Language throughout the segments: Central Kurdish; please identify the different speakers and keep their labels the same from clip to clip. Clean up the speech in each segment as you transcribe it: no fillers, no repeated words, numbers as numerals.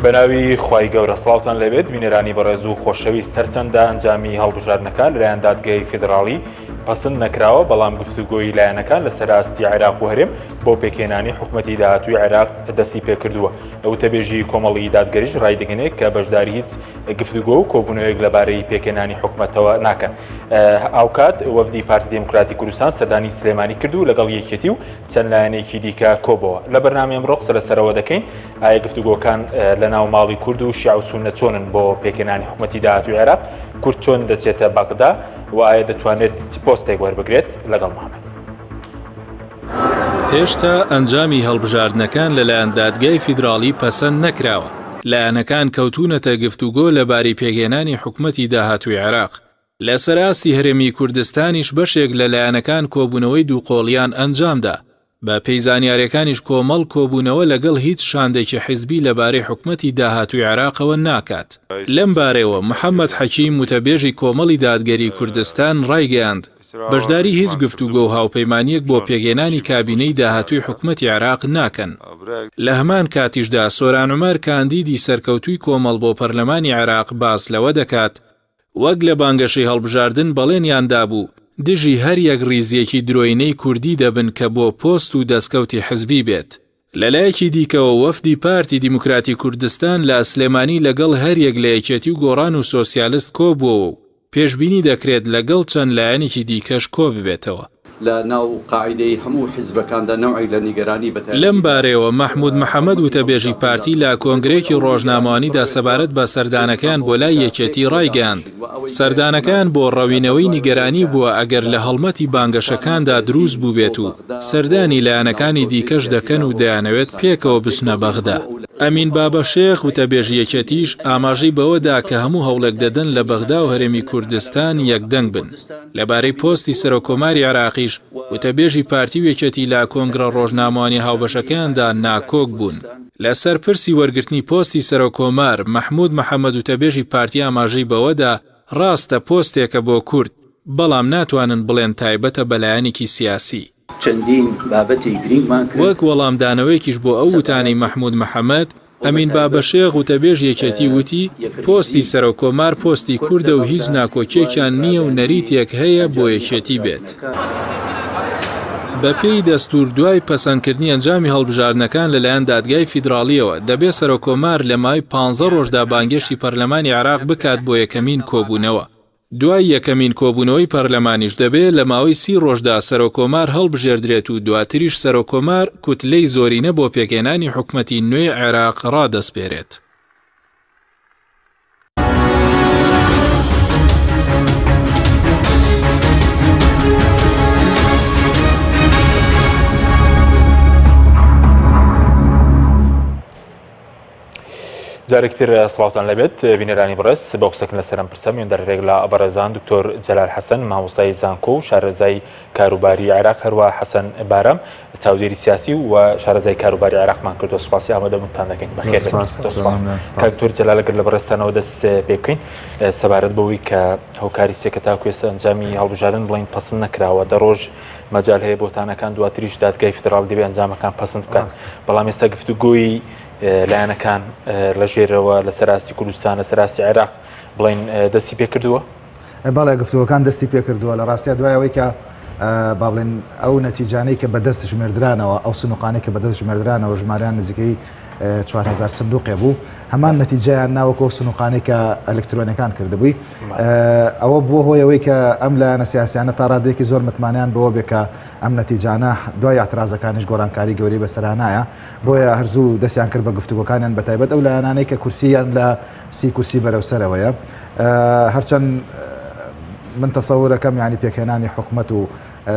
Speaker 1: بەناوی خوای گەورە سڵاوتان لەبێت بینەرانی بەڕێز و خۆشەویست هەرچەندە ئەنجامی هەڵبژاردنەکان لەلایەن دادگای فیدراڵی پەسەند نەکراوە بەڵام گفتوگۆی لایەنەکان لەسەر ئاستی عێراق و هەرێم بۆ پێکهێنانی حکوومەتی داهاتووی عێراق دەستی پێکردووە. ئەوتەبێژی کۆمەڵی دادگەریش ڕای دەگەنێت کە بەشداری هیچ گفتوگۆ و کۆبوونەوەیەک لەبارەی پێکهێنانی حکوومەتەوە ناکەن. ئاوکات وەفدی پارتی دموکراتی کوردستان سەردانی سلێمانی کرد و لەگەڵ یەکێتی و چەند لایەنێکی دیکە کۆبەوە. لە بەرنامەی ئەمڕۆ قسە لەسەرەوە دەکەین ئایا گفتوگۆکان لە ناو ماڵی کورد و شیع و سوننە چۆنن بۆ پێکهێنانی حکوومەتی داهاتووی عێراق، کورد چۆن دەچێتە بەغدا و ئایا دەتوانێت پۆستێک وەربگرێت لەگەڵ محەممەد.
Speaker 2: هێشتا ئەنجامی هەڵبژاردنەکان لەلایەن دادگای فیدراڵی پەسەند نەکراوە. لایەنەکان کەوتونەتە گفتوگۆ لەباری پێگەێنانی حکوومەتی داهاتووی عێراق. لە سەراستی هەرێمی کوردستانیش بەشێک لە لایەنەکان کۆبوونەوەی دووقۆڵیان ئەنجامدا. بە پەیزانیاریەکانیش کۆمەڵ کۆبوونەوە لەگەڵ هیچ شاندێکی حیزبی لەبارەی حکوومەتی داهاتووی عێراقەوە ناکات. لەم بارەوە محەممەد حەکیم متەبێژی کۆمەڵی دادگەری کوردستان ڕایگەیاند بەشداری هیچ گفتوگۆ و هاوپەیمانیەک بۆ پێگەێنانی کابینەی داهاتووی حکوومەتی عێراق ناکەن. لە هەمان کاتیشدا سۆران عومەر کاندیدی سەرکەوتووی کۆمەڵ بۆ پەرلەمانی عێراق باس لەوە دەکات وەک لە بانگەشەی هەڵبژاردن بەڵێنیاندا بوو دژی هەر یەک ڕیزیەکی درۆینەی کوردی دەبن کە بۆ پۆست و دەستکەوتی حزبی بێت. لەلایەکی دیکەوە وەفدی پارتی دیموکراتی کوردستان لە سلێمانی لەگەڵ هەر یەک لە یەکێتی و گۆڕان و سۆسیالیست کۆبووە و پێشبینی دەکرێت لەگەڵ چەند لایەنێکی دیکەش کۆ ببێتەوە.
Speaker 3: لە ناو قاعدەی هەموو حیزبەکاندا نەوعی لە نیگەرانی بەتای
Speaker 2: لەم بارەیەوە مەحموود محەممەد وتەبێژی پارتی لە کۆنگرێکی ڕۆژنامەوانیدا سەبارەت بە سەردانەکان بۆ لای یەکێتی ڕایگەاند. سەردانەکان بۆ ڕەوینەوەی نیگەرانی بووە ئەگەر لە هەڵمەتی بانگەشەکاندا دروست بوو بێت و سەردانی لایەنەکانی دیکەش دەکەن و دەیانەوێت پێکەوە بچنە بەغدا. ئەمین بابەشێخ وتەبێژی یەکێتیش ئاماژەی بەوەدا کە هەموو هەوڵێک دەدەن لە بەغدا و هەرێمی کوردستان یەکدەنگ بن. لەبارەی پۆستی سەرۆکۆماری عێراقیش وتەبێژی پارتی و یەکێتی لا کۆنگرە ڕۆژنامەوانی هاوبەشەکەیاندا ناکۆک بوون. لەسەر پرسی وەرگرتنی پۆستی سەرۆکۆمار مەحموود محەممەد وتەبێژی پارتی ئاماژەی بەوەدا ڕاستە پۆستێکە بۆ کورد بەڵام ناتوانن بڵێن تایبەتە بەلایەنێکی سیاسی.
Speaker 3: چەندین بابەتی گرینگمان کرد.
Speaker 2: وەک وەڵامدانەوەیکیش بۆ ئەو وتانەی مەحموود محەممەد ئەمین بابەشێخ وتەبێژ یەکێتی وتی پۆستی سەرۆکۆمار پۆستی کووردە و هیچ ناکۆکێکیان نییە و نەریتێک هەیە بۆ یەکێتی بێت. بە پێی دەستور دوای پەسەندکردنی ئەنجامی هەڵبژاردنەکان لەلایەن دادگای فیدراڵیەوە دەبێت سەرۆکۆمار لە مای 15 ڕۆژدا بانگێشتی پەرلەمانی عێراق بکات بۆ یەکەمین کۆبوونەوە. دوای یەکەمین کۆبوونەوەی پەرلەمانیش دەبێت لە ماوەی 30 ڕۆژدا سەرۆکۆمار هەڵبژێردرێت و دواتریش سەرۆکۆمار کوتلەی زۆرینە بۆ پێگەێنانی حکوومەتی نوێی عێراق ڕادەسپێرێت.
Speaker 1: جارێکتر سڵاوتان لەبێت بینەرانی بەڕێز بە قسەکن لە سەرم پرسە میێندەرێک لە بەڕێزان دکتۆر جەلال حەسەن مامۆستای زانکۆ و شارەزای کاروباری عێراق هەروە حەسەن بارام چاودێری سیاسی و شارەزای کاروباری عێراقمان کردو. سوپاسی ئامادەبوونتان دەکەین. دکتۆر جەلال لەگەر لە بەڕێستانەوە دەست پێ بکەین سەبارەت بەوەی کە هۆکاری سێکە تاکو ئێستا ئەنجامی هەڵبژاردن بڵین پەسەند نەکراوە دە ڕۆژ مەجال هەیە بۆتانەکان دواتریش دادگای فیدراڵ دەبێت ئەنجامەکان پەسەند بکات بەڵام ئێستا گفتوگۆی لایەنەکان لە ژێرەوە لە سەراستی کوردستان لە سەراستی عێراق بڵین دەستی پێ کردووە؟
Speaker 4: بەڵێ گفتوگۆکان دەستی پێ کردووە لە ڕاستیە دوایەوەی کە با بڵێن ئەو نەتیجانەی کە بەدەست ژمێردرانەوە ئەو سنووقانەی کە بەدەست ژمێردرانەوە ژماریان نزیکەی 4000 سندوقێ بوو هەمان نەتیجەیان ناوەکۆ سنووقانەی کە ئەلکترۆنیەکان کردبووی ئەوە بووە هۆیەوەی کە ئەم لایەنە سیاسیانە تا ڕادێکی زۆر متمانیان بەوە بێ کە ئەم نەتیجانە دوای اعتراضەکانیش گۆڕانکاری گەورەی بەسەرانایە بۆیە هەرزوو دەستیان کرد بە گفتوگۆکانیان بەتایبەت ئەو لایەنانەی کە کورسییان لە 30 کورسی بەرەوسەرەوەیە هەرچەند من تەسەورەکەم یعنی پێکهێنانی حکوومەت و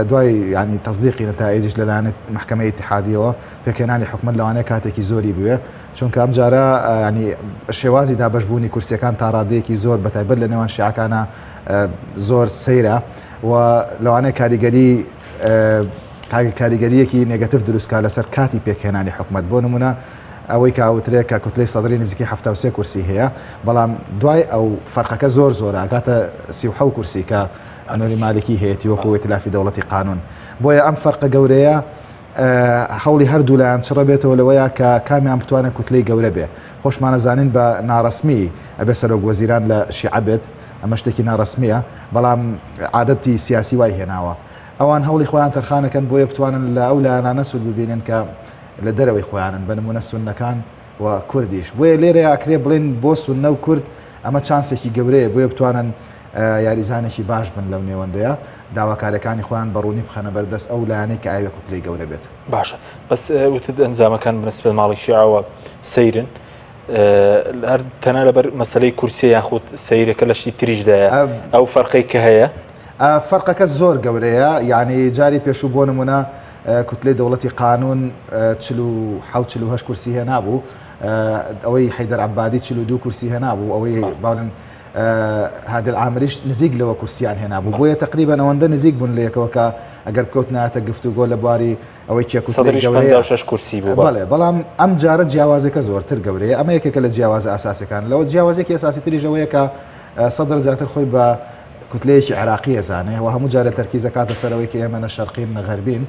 Speaker 4: دوای ینی تەصدیقی نەتائجش لەلایەنێت محکەمەی اتحادیەوە پێکهێنانی حکوومەت لەوانەیە کاتێکی زۆری بوێ چونکە ئەم جارە ینی شێوازی دابەشبوونی کورسیەکان تا ڕادەیەکی زۆر بەتایبەت لە نێوان شیعەکانە زۆر سەیرە و لەوانەیە کاریگەریەکی نێگەتیڤ دروستکە لەسەر کاتی پێکهێنانی حکوومەت بۆ نمونە ئەوەی کاوترێک کە کوتلەی سەدری نزیکی 73 کورسی هەیە بەڵام دوای ئەو فەرقەکە زۆر ئاگاتە 37 کورسی کە ئەنوەری مالکی هەیەی وەکو ئیتلافی دەوڵەتی قانون بۆیە ئەم فەرقە گەورەیە هەوڵی هەردوو لایەن چڕە بێتەوە لەوەیە کە کامیان بتوانێت کوتلەی گەورە بێ خۆشمانەزانین بە ناڕسمی ئەبێ سەرۆک وەزیران لە شیعە بێت ئەمە شتێکی ناڕسمیە بەڵام عادەتی سیاسی وای هێناوە ئەوان هەوڵی خۆیان تەرخانەکەن بۆیە بتوانن لە ئەو لایەنانە سود ببینن کە لە دەرەوەی خۆیانن بە نمونە سوننەکان و کوردیش بۆیە لێرە یاکرێ بڵێن بۆ سوننە و کورد ئەمە چانسێکی گەورەیە بۆیە بتوانن یاریزانێکی باش بن لەو نێوەندەیە داواکارەکانی خۆیان بەڕوونی بخەنە بەردەست ئەو لایەنەی کە ئاوێ کوتلەی گەورە بێت
Speaker 1: باشە بەس وتت ئەنجامەکان بنسبە ماڵی شیعەوە سەیرن هەر تەنە لەبەر مەسەلەی کورسیە یاخود سەیرەکە لە شتی تریشدایە ئەو فەرقی کە هەیە
Speaker 4: فەرقەکە زۆر گەورەیە یعنی جاری پێشوو بۆ نمونە کوتلەی دەوڵەتی قانون 48 کورسی هێنابوو ئەوەی حەیدەر عەبادی 42 کورسی هێنابوو ئەوەی باڵن هادل عامریش نزیک لەوە کورسیان هێنابوو بۆیە تقریبا ئەوەندە نزیک بوون لە یەکەوە کە ئەگەر بکەوتناتە گفتوگۆ لە بواری ئەوەی چێ کوتلەی گەورەیە
Speaker 1: کورسی بوو
Speaker 4: بەڵام ئەم جارە جیاوازەکە زۆرتر گەورەیە ئەمە یەکێکە لە جیاوازە ئاساسەکان لەوە جیاوازێکی ئاساسی تریژەوەیە کە سەدر زیاتر خۆی بە کوتلەیەکی عێراقی ئەزانێ و هەموو جارە تەرکیزە کاتە سەرەوەی کە ئێمە نە شەرقین نە غەربین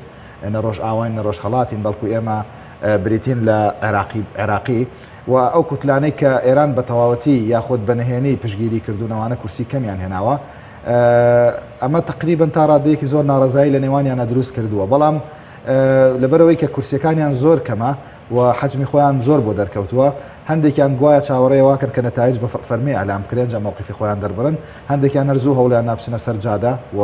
Speaker 4: نە ڕۆژ ئاوین نە ڕۆژ خەڵاتین بەڵکو ئێمە بریتین لە عێراقی و ئەو کوتلانەی کە ئێران بە تەواوەتی یاخود بەنهێنی پشگیری کردوونەوەوانە کورسی کەمیان هێناوە ئەمە تقریبن تا ڕادەیەکی زۆر ناڕزایی لە نێوانیانە دروست کردووە بەڵام لەبەرەوەی کە کورسەکانیان زۆر کەمە و حجمی خۆیان زۆر بۆ دەرکەوتووە هەندێکیان گوایە چاوەڕێەوەکەن کە نەتایج بە فەرمی ئەلام کرێن جا موقفی خۆیان دەربڕن هەندێکیان هەرزوو هەوڵیان نابچنە سەر جادە و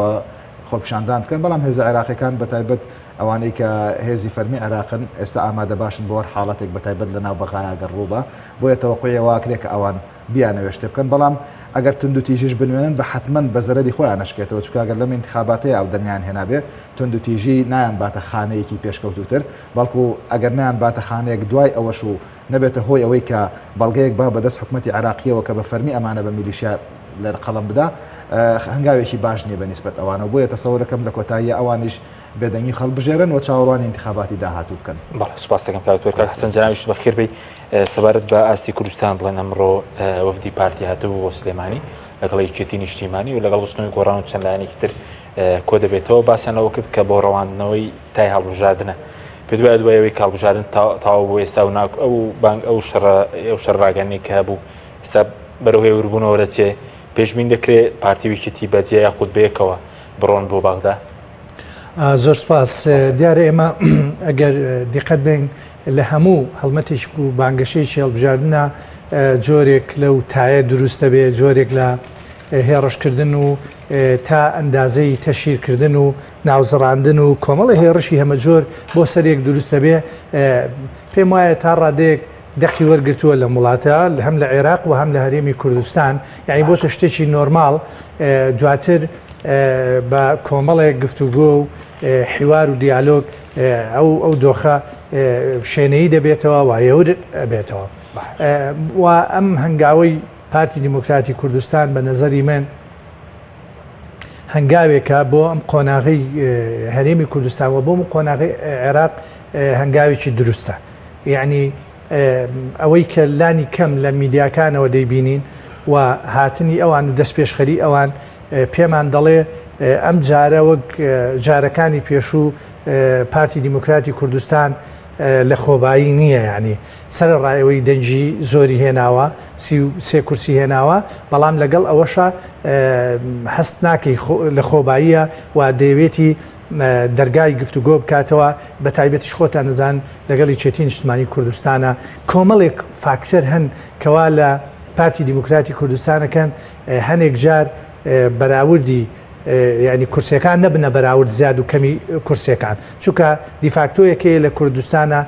Speaker 4: خۆپیشاندان بکەن بەڵام هێزە عێراقیەکان بەتایبەت ئەوانەی کە هێزی فەرمی عێراقن ئێستا ئامادە باشن بۆ حاڵەتێک بەتایبەت لە ناو بەغایە گەڕووبە بۆیە تەوەقعیەوە کرێ کە ئەوان بیانەوێ شتێ بکەن بەڵام ئەگەر تونند و تیژیش بنوێنن بە حتمما بە زەرەری خۆیان نشکێتەوە چونکە ئەگەر لەم انتخاباتەیە ئەو دەنگیان هێنابێ تونند و تیژی نایان باتە خانەیەکی پێشکەوتوتر بەڵکو ئەگەر نیان باتە خانەیەک دوای ئەوەش و نەبێتە هۆی ئەوەی کە بەڵگەیەک با بەدەست حکوومەتی عێراقیەوە کە بە فەرمی ئەمانە بە میلیشیا لە قەڵم بدا هەنگاوێکی باش نییە بەنسبەت ئەوانە بۆیە تەسەوەرەکەم لە کۆتاییە ئەوانیش بێدەنگی خەڵبژێرن و چاوەڕوانی انتخاباتی داهاتوو بکەن
Speaker 1: سوپاس دەکەم کاکتۆر حەسەن جاناویش بەخێر بێ سەبارەت بە ئاستی کوردستان بڵێن ئەمڕۆ وەفدی پارتی هاتوو بۆ سلێمانی لەگەڵ یەکێتی نیشتیمانی و لەگەڵ بستنەوەی گۆڕان و چەند لایەنێکی تر کۆ دەبێتەوە باسییانەوە کرد کە بۆ ڕەواندنەوەی تای هەڵبژاردنە پێ دوای دوایەوەی کاڵبژاردن تاوا بۆ ئێستا و ئەو بانگ ئەو شەڕاگەنی کە هەبوو ئێستا بەرەو هێوربوونەوە دەچێ پێشبین دەکرێت پارتیویکێتی بەجێ یاخود بەیەکەوە بڕۆن بۆ باغدا
Speaker 5: زۆر سپاس دیارە ئێمە ئەگەر دیقەت بین لە هەموو هەڵمەتێک و بانگەشەی هەڵبژاردنە جۆرێک لەو تایە دروستە بێ جۆرێک لە هێڕشکردن و تا ئەندازەی تەشیرکردن و ناوزڕاندن و کۆمەڵی هێڕشی هەمە جۆر بۆ سەرێک دروستە بێ پێم وایە تا ڕادێک دەقی وەرگرتووە لە وڵاتە هەم لە عێراق و هەم لە هەرێمی کوردستان یعنی بۆ شتێکی نۆرماڵ دواتر بە کۆمەڵێک گفتوگۆ و حیوار و دیالۆگ ئەو دۆخە شوێنەی دەبێتەوە وایەور ئەبێتەوە و ئەم هەنگاوەی پارتی دیموکراتی کوردستان بە نەزەری من هەنگاوێکە بۆ ئەم قۆناغی هەرێمی کوردستان و بۆ قۆناغی عێراق هەنگاوێکی دروستە یعنی ئەوەی کە لانی کەم لە میدیاکانەوە دەیبینین و هاتنی ئەوان و دەست پێشخەری ئەوان پێمان دەڵێ ئەم جارە وەک جارەکانی پێشوو پارتی دیموکراتی کوردستان لە خۆبایی نییە یعنی سەر ڕایەوەی دەنجی زۆری هێناوە 33 کورسی هێناوە بەڵام لەگەڵ ئەوەشە هەست ناکەی لە خۆباییە و دەیەوێتی دەرگای گفتوگۆ بکاتەوە بە تایبەتیش خۆتان نزان لەگەڵی چێتی نیشتمانی کوردستانە کۆمەڵێک فاکتەر هەن کەوا لە پارتی دیموکراتی کوردستانەکەن هەنێک جار بەراوردی یعنی کورسەکان نەبنە بەراورد زیاد و کەمی کورسەکان چونکە دیفاکتۆیەکەیە لە کوردستانە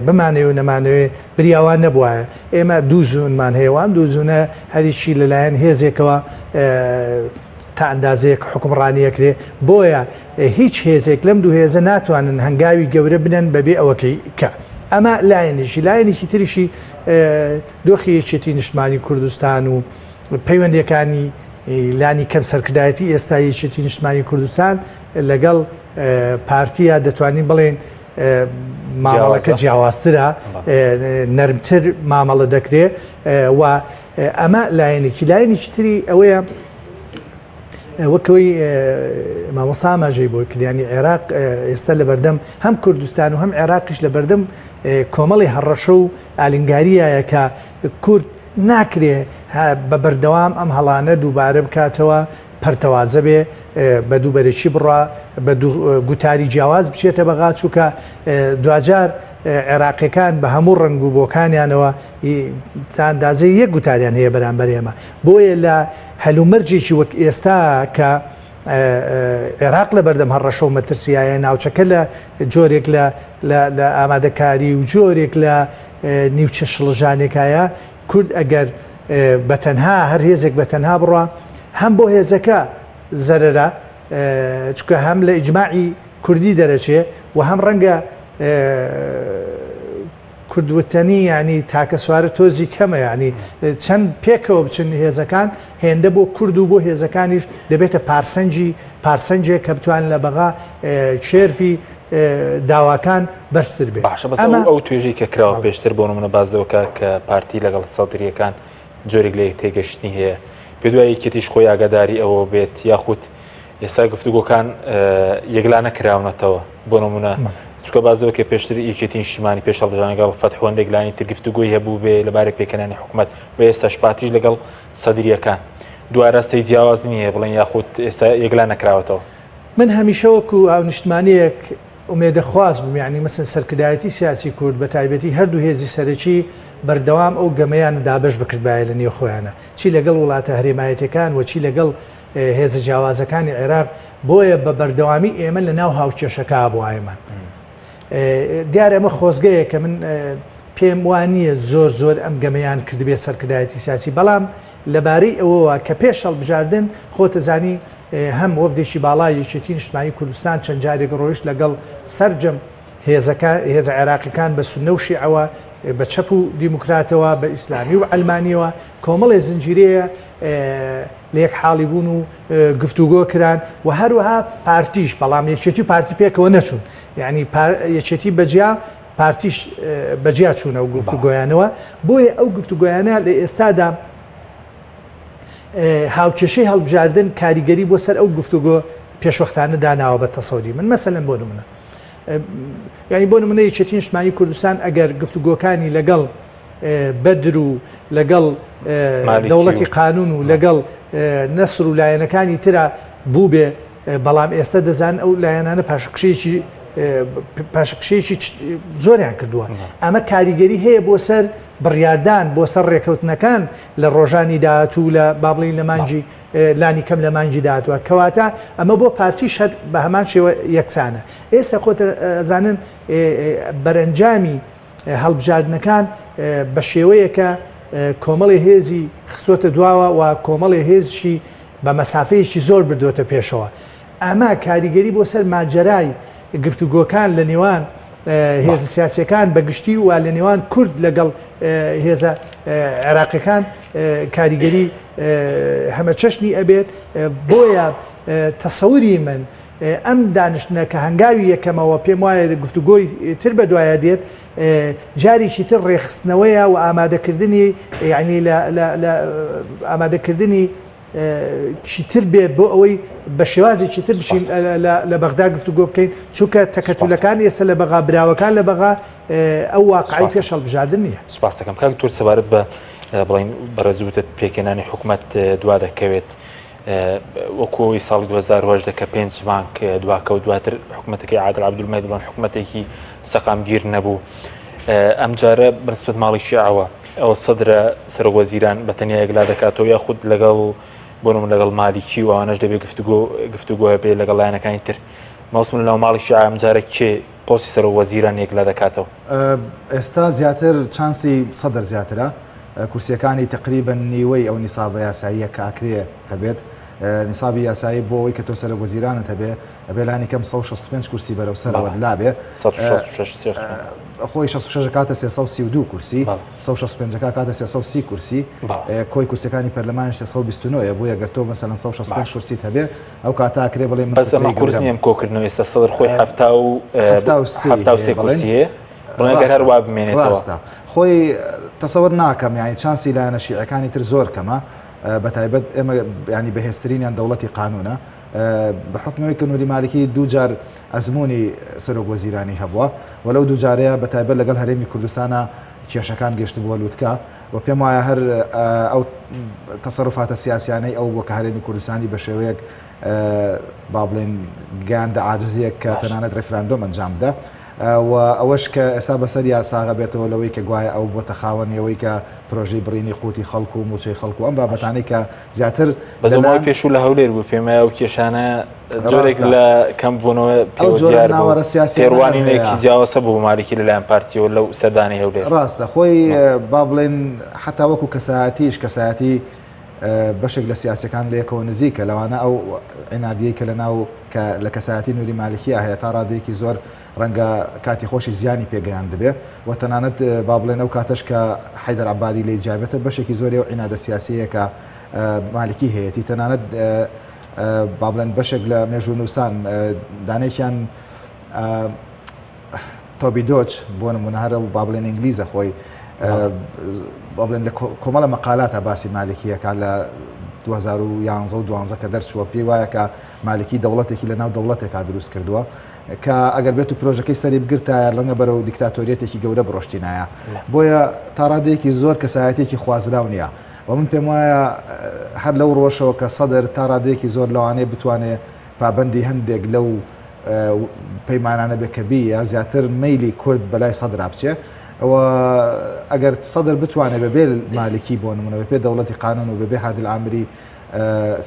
Speaker 5: بمانەوە و نەمانەوێ بریاوان نەبووە ئێمە دوو زوونمان هەیەوان دوو زوونە هەریشی لەلایەن هێزێکەوە تا ئەندازەیەک حکومڕانیەکرێ بۆیە هیچ هێزێک لەم دوو هێزە ناتوانن هەنگاوی گەورە بنن بەبێ ئەوەکەی کە ئەمە لایەنێکی تریشی دۆخی یەکێتی نیشتمانی کوردستان و پەیوەندیەکانی لانی کەم سەرکردایەتی ئێستا یەکێتی نیشتمانی کوردستان لەگەڵ پارتیە دەتوانین بڵێن مامەڵەکە جیاوازترە نەرمتر مامەڵە دەکرێت و ئەمە لایەنێکی تری ئەوەیە وەکەوەی مامۆستا ئاماژەی بۆی کرد ینی عێراق ئێستا لە بەردەم هەم کوردستان و هەم عێراقیش لە بەردەم کۆمەڵی هەڕەشە و ئالنگاریایە کە کورد ناکرێ بە بەردەوام ئەم هەڵانە دووبارە بکاتەوە پەرتەوازە بێ بە دووبەرێکی بڕە بە گوتاری جیاواز بچێتە بەغا چووکە دوجار عێراقیەکان بە هەموو ڕنگ و بۆکانیانەوە تا ئەندازەی یەک گوتاریان هەیە بەرامبەر ئێمە بۆیە لە هەلومەرجێکی وەک ئێستا کە عێراق لە بەردەم هەڕەشە و مەترسیایە ناوچەکە لە جۆرێک لە ئامادەکاری و جۆرێک لە نیوچە شڵژانێکایە کورد ئەگەر بەتەنها هەر هێزێک بەتەنها بڕە هەم بۆ هێزەکە زەرەرە چکە هەم لە ئیجماعی کوردی دەرەچێ و هەم ڕەنگە کوردوتنی ینی تاکە سوارە تۆزی کەمە ینی چەند پێکەوە بچن هێزەکان هێندە بۆ کورد و بۆ هێزەکانیش دەبێتە پارسەنجێک کە بتوان لە بەغا چێرفی داواکان بەرزتر بێت
Speaker 1: ئەو توێژەی کە کراوە پێشتر بۆ منە بازدەوەکە کە پارتی لەگەڵ سەڵدریەکان جۆرێک لە تێگەشتنی هەیە پێ دوای کێتیش خۆی ئاگاداری ئەوە بێت یاخود ئێستا گفتوگۆکان یەکلا نەکراونەتەوە بۆ نمونە چکە بازەوەکە پێشتر یەکێتی نیشتیمانی پێش هەڵبژانەگەڵ فەتحوەندێک لانی تر گفتوگۆی هەبوو بێ لەبارەی پێکەنانی حکوومەت و ئێستاش پاتیش لەگەڵ سەدریەکان دوارەستەی جیاواز نییە بڵێن یاخود ئێستا یەکلا نەکراوەتەوە
Speaker 5: من هەمیشەوەکو ئەو نیشتمانیەک ئومێدەخواز بووم یعنی مەسن سەرکردایەتی سیاسی کورد بە تایبەتی هەردوو هێزی سەرەکی بەردەوام ئەو گەمەیان دابش بکردبایە لە نێو خۆیانە چی لەگەڵ وڵاتە هەرێمایەتەکان و چی لەگەڵ هێزە جیاوازەکانی عێراق بۆیە بە بەردەوامی ئێمە لە ناو هاوکێشەکە بۆ ئایمان دیارە ئەمە خۆزگەیە کە من پێم وانییە زۆر ئەم گەمەیان کردبێ سەرکردایەتی سیاسی بەڵام لەبارەی ئەوەوە کە پێش هەڵبژاردن خۆتە زانی هەم وەفدێکی باڵای یەکێتی نیشتیمانی کوردستان چەند جارێک ڕۆیشت لەگەڵ سەرجەم هێزە عێراقیەکان بە سونە و شیعەوە بە چەپ و دیموکراتەوە بە ئیسلامی و ئەلمانیەوە کۆمەڵی زنجیرەیە لە یەک حاڵی بوون و گفتوگۆ کران و هەروەها پارتیش بەڵام یەکێتی پارتی پێکەوە نەچوون یعنی یەکێتی بەجیا پارتیش بەجیا چوونە و گفتوگۆیانەوە بۆیە ئەو گفتوگۆیانە لە ئێستادا هاوکێشەی هەڵبژاردن کاریگەری بۆ سەر ئەو گفتوگۆ پێشوەختانە داناوە بە تەسەوری من مەسەلەن بۆ نمونە ینی بۆ نمونە یەکێتی نیشتیمانی کوردستان ئەگەر گفتوگۆکانی لەگەڵ بەدر و لەگەڵ دەوڵەتی قانون و لەگەڵ نەسر و لایەنەکانی ترە بوو بێ بەڵام ئێستا دەزان ئەو لایەنانە پاشقشەیەکی زۆریان کردووە ئەمە کاریگەری هەیە بۆ سەر بڕیاردان بۆ سەر ڕێکەوتنەکان لە ڕۆژانی داهاتوو لە بابڵین لە مانجی لانی کەم لە مانجی داهاتوە کەواتە ئەمە بۆ پارتیش بە هەمان شێوە یەکسانە ئێستا خۆتە ئەزانن بەرەنجامی هەڵبژاردنەکان بە شێوەیەکە کۆمەڵی هێزی خستۆتە دواوە و کۆمەڵی هێزشی بە مەسافەیەکی زۆر بردوۆتە پێشەوە ئەمە کاریگەری بۆ سەر ماجەرای گفتوگۆکان لە نێوان هێزە سیاسیەکان بەگشتی و لە نێوان کورد لەگەڵ هێزە عێراقیەکان کاریگەری هەمە چەشنی ئەبێت بۆیە تەسەوری من ئەم دانیشتنە کە هەنگاوی یەکەمەوە پێم وایە گفتوگۆی تر بە دوایە دێت جارێکی تر ڕێخستنەوەیە و ئامادەکردنی یعنی لە ئامادەکردنی چیتر بێت بۆ ئەوەی بە شێوازێکی تر بشین لە بەغدا گفتوگۆ بکەین چونکە تەکەتولەکان ئێستا لە بەغا براوەکان لە بەغا ئەو واقعی پێش هەڵبژاردن نییە.
Speaker 1: سوپاس دەکەم کاک تۆر سەبارەت بە بڵین بەڕێزوتت پێکێنانی حکوومەت دوا دەکەوێت وەکۆی ساڵی 2010 کە 5 مانگ دواکەوت دواتر حکوومەتەکەی عادل عەبدولمەجید بڵێن حکوومەتێکی سەقامگیر نەبوو ئەم جارە بەنسبەت ماڵی شیعەوە ئەوە سەدرە سەرۆکوەزیران بەتەنیا یەکلا دەکاتەوە یاخود لەگەڵ بۆنم لەگەڵ مالیکی و ئەوانەش دەبێت گفتوگۆ بێ لەگەڵ لایەنەکانی تر مەوسم لەناو ماڵی شیعە ئەم جارە کێ پۆستی سەرۆکوەزیران یەکلا دەکاتەوە
Speaker 4: ئێستا زیاتر چانسی سەدر زیاترە کورسیەکانی تقریبا نیوەی ئەو نیسابە یاساییە کە ئاکرێ هەبێت نیسابی یاسایی بۆ ئەوەی کە تۆ سەرۆکوەزیرانت هەبێ ئەبێ لانی کەم 165 کورسی بەرەو سەرەوە لابێ خۆی 66 کاتە 332 کورسی 165 کاتە 330 کورسی کۆی کورسەکانی پەرلەمانی 329 بۆ یەگەر تۆ مەسەلەن 165 کورسیت هەبێ ئەو کاتە ئاکرێ بڵێ
Speaker 1: من کورسی ئەم کۆکردنەوە ئێستا سەدر خۆی 73 کورسیە بڵێن هەر وا بمێنێتەوە
Speaker 4: خۆی تەسەوەر ناکەم یعنی چانسی لایەنە شیعەکانی تر زۆر کەمە بەتایبەت ئێمە ینی بەهێزترینیان دەوڵەتی قانونە بەحکمەوەی کە نووری مالکی دووجار ئەزمموی سەرۆک وەزیرانی هەبووە و لەو دووجارەیە بەتایبەت لەگەڵ هەرێمی کوردستانە کێشەکان گەشت بووە لووتکە و پێم وایە هەر ئەو تەسەڕفاتە سیاسیانەی ئەو بۆ کە هەرێمی کوردستانی بە شێوەیەک با بڵێن گیاندە عاجزیەک کە تەنانەت ڕێفراندۆم ئەنجام بدە و ئەوەش کە ئێستا بەسەر یاساغا بێتەوە لەوەی کە گوایە ئەو بۆتە خاوەنیەوەی کە پرۆژەی بڕینی قوتی خەڵکو و موچەی خەڵکو ئەم بابەتانەی کە زیاتر
Speaker 1: بەزەمەوەی پێشوو لە هەولێر بوو پێمە ئەو کێشانە جۆرێک لە کەم بوونەوە
Speaker 4: ناوەڕە سیاسی
Speaker 1: تێڕوانینێکی جیاوازە بوو مالکی لەلایەن پارتیەوە لەو سەردانی هەولێر
Speaker 4: ڕاستە خۆی با بڵێن حتا وەکو کەسایەتی بەشێک لە سیاسەکان لەیەکەوە نزیکە لەوانە ئەو عینادیەی کە لە کەسایەتی نووری مالکیە هەیە تا ڕادەیەکی زۆر ڕەنگە کاتی خۆشی زیانی پێگەیان دەبێ و تەنانەت با بڵێن ئەو کاتەش کە حیدەر عەبادی لێ جابێتە بەشێکی زۆری و عینادە سیاسیەیە کە مالکی هەیەی تەنانەت با بڵێن بەشێک لە مێژوو نووسان دانێکیان تۆبی دۆچ بۆ نمونە هەرە و با بڵێن ئینگلیزە خۆی بڵێن لە کۆمەڵە مەقالاتە باسی مالکیەکە لە 2011 و 12 کە دەرچووە پێی وایە کە مالکی دەوڵەتێکی لە ناو دەوڵەتێکا دروست کردووە کە ئەگەر بێت و پرۆژەکەی سەری بگرتایە لەنگە بەرەو دیکتاتۆریەتێکی گەورە بڕۆشتینایە بۆیە تا ڕادەیەکی زۆر کەسایەتێکی خوازراو نییە و من پێم وایە هەر لەو ڕۆژەوە کە سەدر تا ڕادەیەکی زۆر لەوانەیە بتوانێت پابەندی هەندێک لەو پەیمانانە بێکەبی یا زیاتر مەیلی کورد بەلای سەدرا بچێ ئەوە ئەگەر سەدر بتوانێت بەبێ مالکی بۆ نمونە بەبێ دەوڵەتی قانون و بەبێ هادل عامری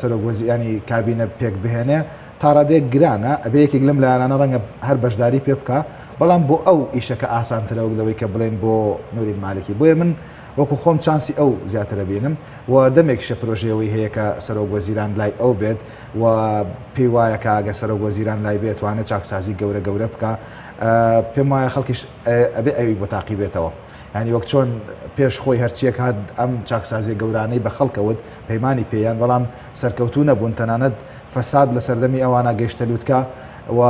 Speaker 4: سەرۆک وەزیرانی کابینە پێک بهێنێ تا ڕادەیەک گرانە ئەبێ یەکێک لەم لایەنانە ڕەنگە هەر بەشداری پێ بکە بەڵام بۆ ئەو ئیشەکە ئاسانترە و لەوەی کە بڵێن بۆ نووری مالکی بۆیە من وەکو خۆم چانسی ئەو زیاترە بینم و دەمێکشە پرۆژەوەی هەیە کە سەرۆک وەزیران لای ئەو بێت و پێی وایە کە ئەگە سەرۆک وەزیران لای بێت توانێت چاکسازی گەورە بکە پێم وایە خەڵکیش ئەبێ ئەوی بۆ تاقی بێتەوە ینی وەک چۆن پێش خۆی هەرچیەک هات ئەم چاکسازی گەورانەی بە خەڵکەوت پەیمانی پێیان بەڵام سەرکەوتو نەبوون تەنانەت فەساد لە سەردەمی ئەوانە گەیشتە لووتکە و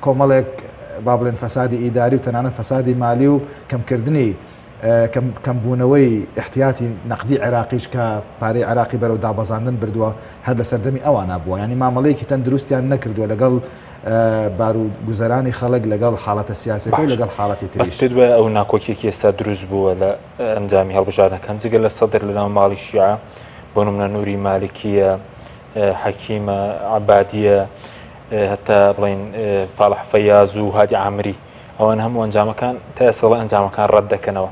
Speaker 4: کۆمەڵێک با بڵێن فەسادی ئیداری و تەنانەت فەسادی مالی و کەمکردنی کەمبوونەوەی احتیاتی نەقدی عێراقیش کە پارەی عێراقی بەرەو دابەزاندن بردووە هەر لە سەردەمی ئەوانە بووە ینی مامەڵەیەکی تەندروستیان نەکردووە لەگەڵ بار و گوزەرانی خەڵک لەگەڵ حاڵەتە سیاسەکە و لەگەڵ حاڵەتی تریش
Speaker 1: بەس پێت وایە ئەو ناکۆکیێکی ئێستا دروست بووە لە ئەنجامی هەڵبژاردنەکان جگە لە سەدر لەناو ماڵی شیعە بۆ نمونە نووری مالکیە حەکیمە عەبادیە هەتا بڵێن فاڵح فەیاز و هادی عامری ئەوان هەموو ئەنجامەکان تا ئێستا ئەنجامەکان ڕەت دەکەنەوە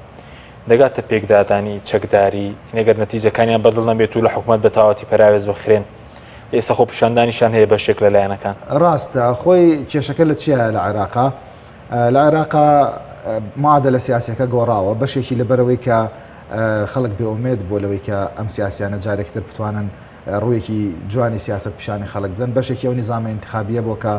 Speaker 1: دەگاتە پێکدادانی چەکداری نەگەر نەتیجەکانیان بەدڵ نەبێت و لە حکوومەت بە تاواتی پەراوێز بخرێن ئێستا خۆ پیشاندانیشان هەیە بەشێک لە لایەنەکان
Speaker 4: ڕاستە خۆی کێشەکە لە چیە لە عێراقا لە عێراقا معادلە سیاسەکە گۆڕاوە بەشێکی لەبەرەوەی کە خەڵک بێئومێد بۆ لەوەی کە ئەم سیاسیانە جارێکتر بتوانن ڕوویەکی جوانی سیاست پیشانی خەڵک بدەن بەشێکی ئەو نیزامە انتخابیە بۆ کە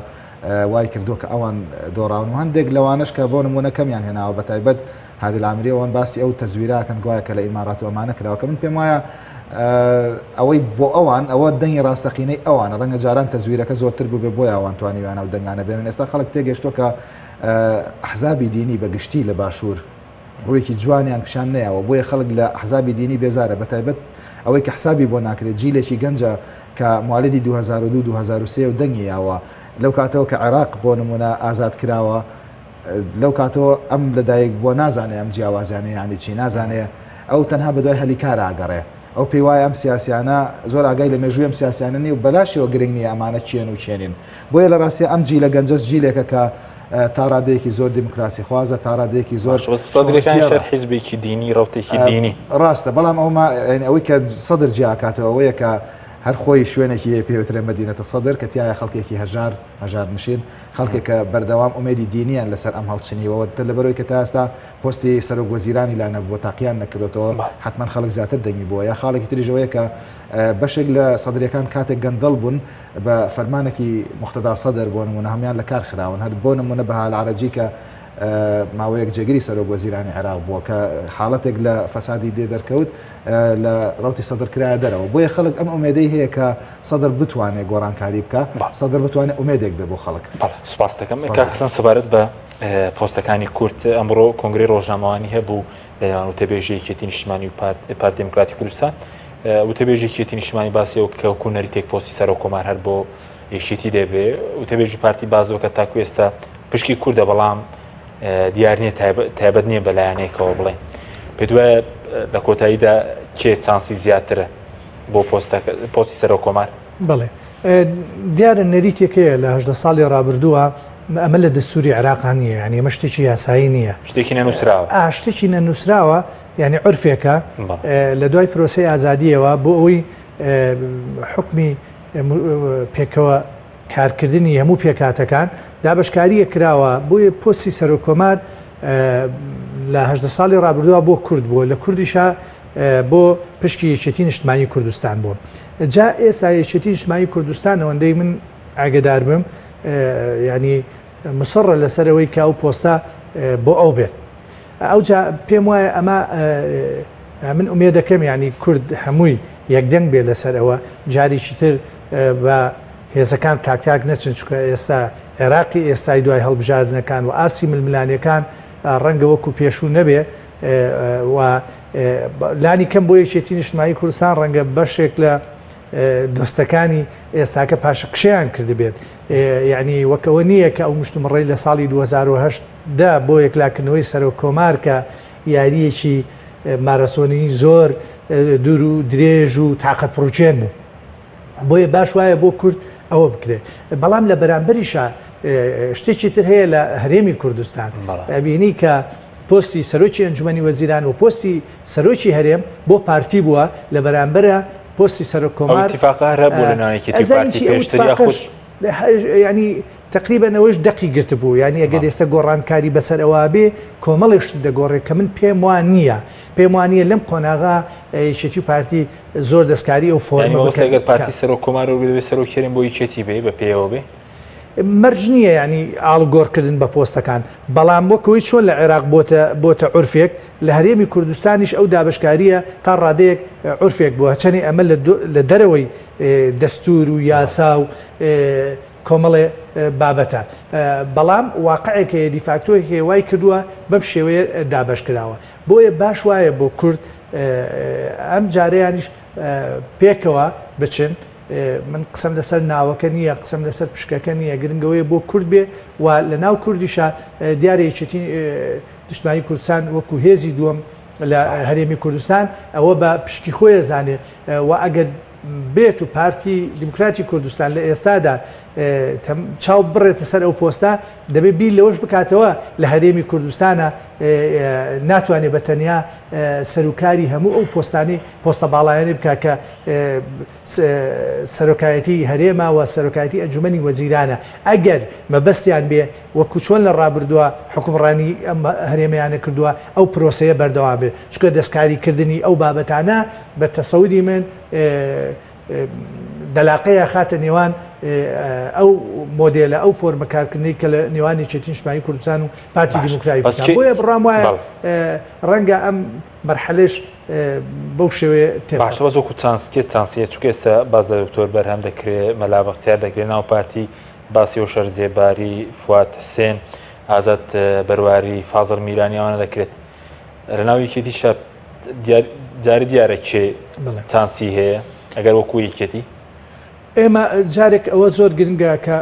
Speaker 4: وای کردو کە ئەوان دۆڕاون و هەندێک لەوانش کە بۆ نمونە کەمیان هێناوە بەتایبەت هادل عامری ئەوان باسی ئەو تەزویراکەن گوایە کە لە ئیمارات و ئەمانە کراوە کە من پێم وایە ئەوەی بۆ ئەوان ئەوە دەنگی ڕاستەقینەی ئەوانە ڕەنگە جاران تەزویرەکە زۆرتر بوو بێ بۆی ئەوان توانیوانە و دەنگانە بێنن ئێستا خەڵک تێگەشتۆ کە ئەحزابی دینی بەگشتی لە باشوور ڕوویەکی جوانیان پیشان نەیەوە بۆیە خەڵک لە ئەحزابی دینی بێزارە بەتایبەت ئەوەی کە حسابی بۆ ناکرێت جیلێکی گەنجە کە موالیدی 2002-2003 و دەنگی یاوە لەو کاتەوە کە عێراق بۆ نمونە ئازاد کراوە لەو کاتەوە ئەم لەدایک بۆ نازانێ ئەم جیاوازیانە یانی چی نازانێ ئەو تەنها بەدوای هەلی کار ئاگەڕێ ئەو پێی وایە ئەم سیاسیانە زۆر ئاگای لە مێژووی ئەم سیاسیانە نی و بەلاشیەوە گرنگ نیە ئەمانە چێن و چێنین بۆیە لە ڕاستی ئەم جیلە گەنجەس جیلێکە کە تا ڕادەیەکی زۆر دیموکراسی خوازە تا ڕادەیەکی زۆر
Speaker 1: حیزبێکی دینی ڕوتێکی دینی
Speaker 4: ڕاستە بەڵام ئەوەی کە سەدر جیاکاتەوە ئەوەیە کە هەر خۆی شوێنێکی پێوترێ مەدینەتە سەدر کە تایە خەڵکێکی هەژار نشین خەڵکێکە بەردەوام ئومێدی دینیان لەسەر ئەم هەڵچنیەوە لەبەرەوەی کە تا ئێستا پۆستی سەرۆک وەزیرانی لا نەبووە تاقییان نەکردێتەوە حتمما خەڵک زیاتر دەنگی بووە یا خاڵێکی تریژەوەیە کە بەشێک لە سەدرەکان کاتێک گەندەڵ بوون بە فەرمانێکی مختدا سەدر بۆ نمونە هەمیان لە کار خراون هەر بۆ نمونە بە هەڵعەرەجی کە ماوەیەک جێگیری سەرۆک وەزیرانی عێراق بووە کە حاڵەتێک لە فەسادی لێ دەرکەوت لە ڕوتی سەدر کرایە دەرەوە بۆیە خەڵک ئەم ئومێدەی هەیە کە سەدر بتوانێت گۆڕانکاری بکە سەدر بتوانێت ئومێدێک بێ بۆ خەڵک
Speaker 1: سوپاس دەکەم کاکەسان سەبارەت بە پۆستەکانی کورد ئەمڕۆ کۆنگرەی ڕۆژنامەوانی هەبوو لە یانوتەبێژەیەکێتی نیشتیمانی و پارتی دموکراتی کوردستان وتەبێژێکێتی نیشتمانی باسیەوە کە کوونەری تێک پۆستی سەر و کۆمار هەر بۆ یەکێتی دەبێ وتەبێژی پارتی بازەوە کە تاکو ئێستا پشکی کووردە بەڵام دیار نییە تایبەت نییە بەلایەنێکەوە بڵێن پێ دوایە لە کۆتاییدا کێ چانسی زیاترە بۆ پۆستی سەر و کۆمار
Speaker 5: بڵێ دیارە نەریتێکەیە لە 18 ساڵی ڕابردووە ئەمە لە دەستوری عێراقان نیە ینی ئەمە شتێکی یاسایی نییە
Speaker 1: شتێکی نەنووسراوە
Speaker 5: شتێکی نەنووسراوە یعنی عرفێکە لە دوای پرۆسەی ئازادیەوە بۆ ئەوەی حکمی پێکەوە کارکردنی هەموو پێکاتەکان دابشکاریە کراوە بۆیە پۆستی سەر و کۆمار لە 18 ساڵی ڕابردووە بۆ کورد بووە لە کوردیشە بۆ پشکی یەکێتی نیشتمانی کوردستان بوون جا ئێستا یەکێتی نیشتمانی کوردستان ئەوەندەی من ئاگدار بم ینی مسڕە لەسەرەوەی کە ئەو پۆستە بۆ ئەو بێت ئەوجا پێم وایە ئەمە من ئومێ دەکەم ینی کورد هەمووی یەکدەنگ بێ لەسەرەوە جاریی تر بە هێزەکان تاکتاک نەچن چکە ئێستا عێراقی ئێستای دوای هەڵبژاردنەکان و ئاسی ململانیەکان ڕەنگە وەکو پێشوو نەبێ و لانی کەم بۆ یەکێتی نیشتمانی کوردستان ڕەنگە بەشێک لە دۆستەکانی ئێستاکە پاشە قشیان کردبێت یعنی وەکەوە نییە کە ئەو مشتومڕێی لە ساڵی 2010دا بۆ یەکلاکردنەوەی سەر و کۆمار کە یاریەکی مارەسۆنی زۆر دوور و درێژ و تااقەت پرۆچێن بوو بۆیە باش وایە بۆ کورد ئەوە بکرێت بەڵام لە بەرامبەریشە شتێکی تر هەیە لە هەرێمی کوردستان ئەبینی کە پۆستی سەرۆکی ئەنجومەنی وەزیران و پۆستی سەرۆکی هەرێم بۆ پارتی بووە لە بەرامبەرە پۆستی سەر و کۆمار ینی تقریبا ئەوەش دەقی گرت بوو ینی ئەگەر ئێستا گۆڕانکاری بەسەر ئەوە بێ کۆمەڵش دەگۆڕێ کە من پێم وان نییە پێم وانە لەم قۆناغا یەکێتی پارتی زۆر دەستکاری ئەو فۆرمەگەر
Speaker 1: پارتی سەر و کۆمار و سەرۆکێرم بۆ یەکێتی بێ بە پێەوە بێ
Speaker 5: مەرج نییە ینی ئاڵگۆڕکردن بە پۆستەکان بەڵام وەکەوەی چۆن لە عێراق بۆتە عورفێک لە هەرێمی کوردستانیش ئەو دابشکاریە تا ڕادەیەک عورفێک بووە چەنی ئەمە لە دەرەوەی دەستور و یاسا و کۆمەڵێ بابەتە بەڵام واقعێکە دیفاکتۆیەکی وای کردووە بەم شێوەیە دابش کراوە بۆیە باش وایە بۆ کورد ئەم جارەیانیش پێکەوە بچن من قسم لەسەر ناوەکە نییە قسم لەسەر پشکەکە نییە گرنگەوەی بۆ کورد بێ و لە ناو کوردیشە دیارە یەکێتی نیشتمانی کوردستان وەکو هێزی دووەم لە هەرێمی کوردستان ئەوە بە پشکی خۆی زانێ و ئەگەر بێت و پارتی دیموکراتی کوردستان لە ئێستادا چاو بڕێتە سەر ئەو پۆستە دەبێت بیر لەوەش بکاتەوە لە هەرێمی کوردستانە ناتوانێت بە تەنیا سەرکاری هەموو ئەو پۆستانی پۆستە باڵایانێ بکە کە سەرۆکایەتی هەرێما و سەرۆکایەتی ئەنجومەنی وەزیرانە ئەگەر مەبەستیان بێ وەکو چۆن لە ڕابردووە حکومڕانی ئەم هەرێمەیانە کردووە ئەو پرۆسەیە بەردەوام بێت چکە دەستکاریکردنی ئەو بابەتانە بە تەسەوری من دەلاقەیە خاتە نێوان ئەو مۆدێلە ئەو فۆرمە کارکردنی کە لە نێوانی یەکێتی نیشتمانی کوردستان و پارتی دیموکراتی کوردستان بۆیە بڕام وایە ڕەنگە ئەم مەرحەلەش بەو شێوەیە
Speaker 1: باشە وەزۆکو چانسیە چونکە ئێستا باز لە دکتۆر بەرهەم دەکرێت مەلا بەختیار دەکرێت ناو پارتی باسی و شەرجێباری فوات حسێن ئازاد بەرواری فازڵ میرانیەوانە دەکرێت لە ناو یەکێتیشە جاری دیارە کێ چانسی هەیە ئەگەر وەکو یەکێتی
Speaker 5: ئێمە جارێک ئەوە زۆر گرنگە کە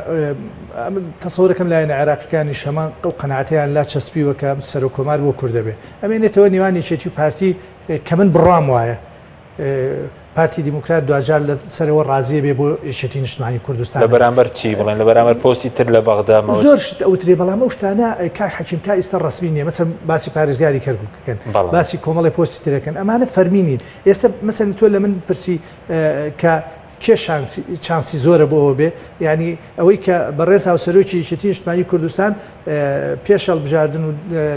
Speaker 5: تەسەورەکەم لایەنە عێراقیەکانی شەمان ئەو قەناعەتیان لا چەسپیوە کە سەر و کۆمار بۆ کوورد دەبێت ئەمێنێتەوە نێوان یەکێتی و پارتی کە من بڕام وایە پارتی دیموکرات دوجار لە سەرەوە ڕازیە بێ بۆ یەکێتی نیشتمانی کوردستان
Speaker 1: لە بەرامبەر چی بڵێن لە بەرامبەر پۆستی تر لە بەغدا
Speaker 5: زۆر شت ئەوترێ بەڵام ئەو شتانە کاک حەکیم تا ئێستا ڕسمی نییە مەسەڵەن باسی پارێزگاری کەرکووکەکەن باسی کۆمەڵی پۆستی ترەکەن ئەمانە فەرمینین ئێستا مەسەڵەن تۆ لە من پرسی کە کێ چانسی زۆرە بۆ ئەوە بێ ینی ئەوەی کە بەڕێز هاوسەرۆکی یەکێتی نیشتمانی کوردستان پێش هەڵبژاردن و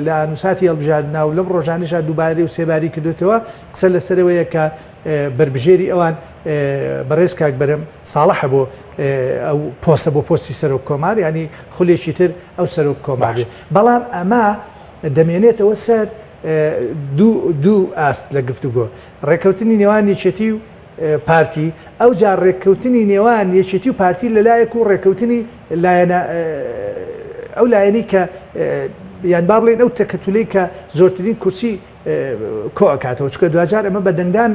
Speaker 5: لە ئانووساتی هەڵبژاردنەوە و لەم ڕۆژانیشە دووبارەی و سێباری کردوێتەوە قسە لەسەرەوەیە کە بربژێری ئەوان بەڕێز کاک بەرەم ساڵحە بۆ ئەو پۆستە بۆ پۆستی سەرۆک کۆمار ینی خولێکی تر ئەو سەرۆک کۆمار بێ بەڵام ئەمە دەمێنێتەوە سەر دوو ئاست لە گفتوگۆ ڕێکەوتنی نێوان یەکێتی و پارتی ئەو جار ڕێککەوتنی نێوان یەکێتی و پارتی لەلایەک و ڕێککەوتنی لایەنە ئەو لایەنی کە یان با بڵێن ئەو تەکەتولەی کە زۆرترین کورسی کۆکاتەوە چکە دوجار ئەمە بە دەنگدان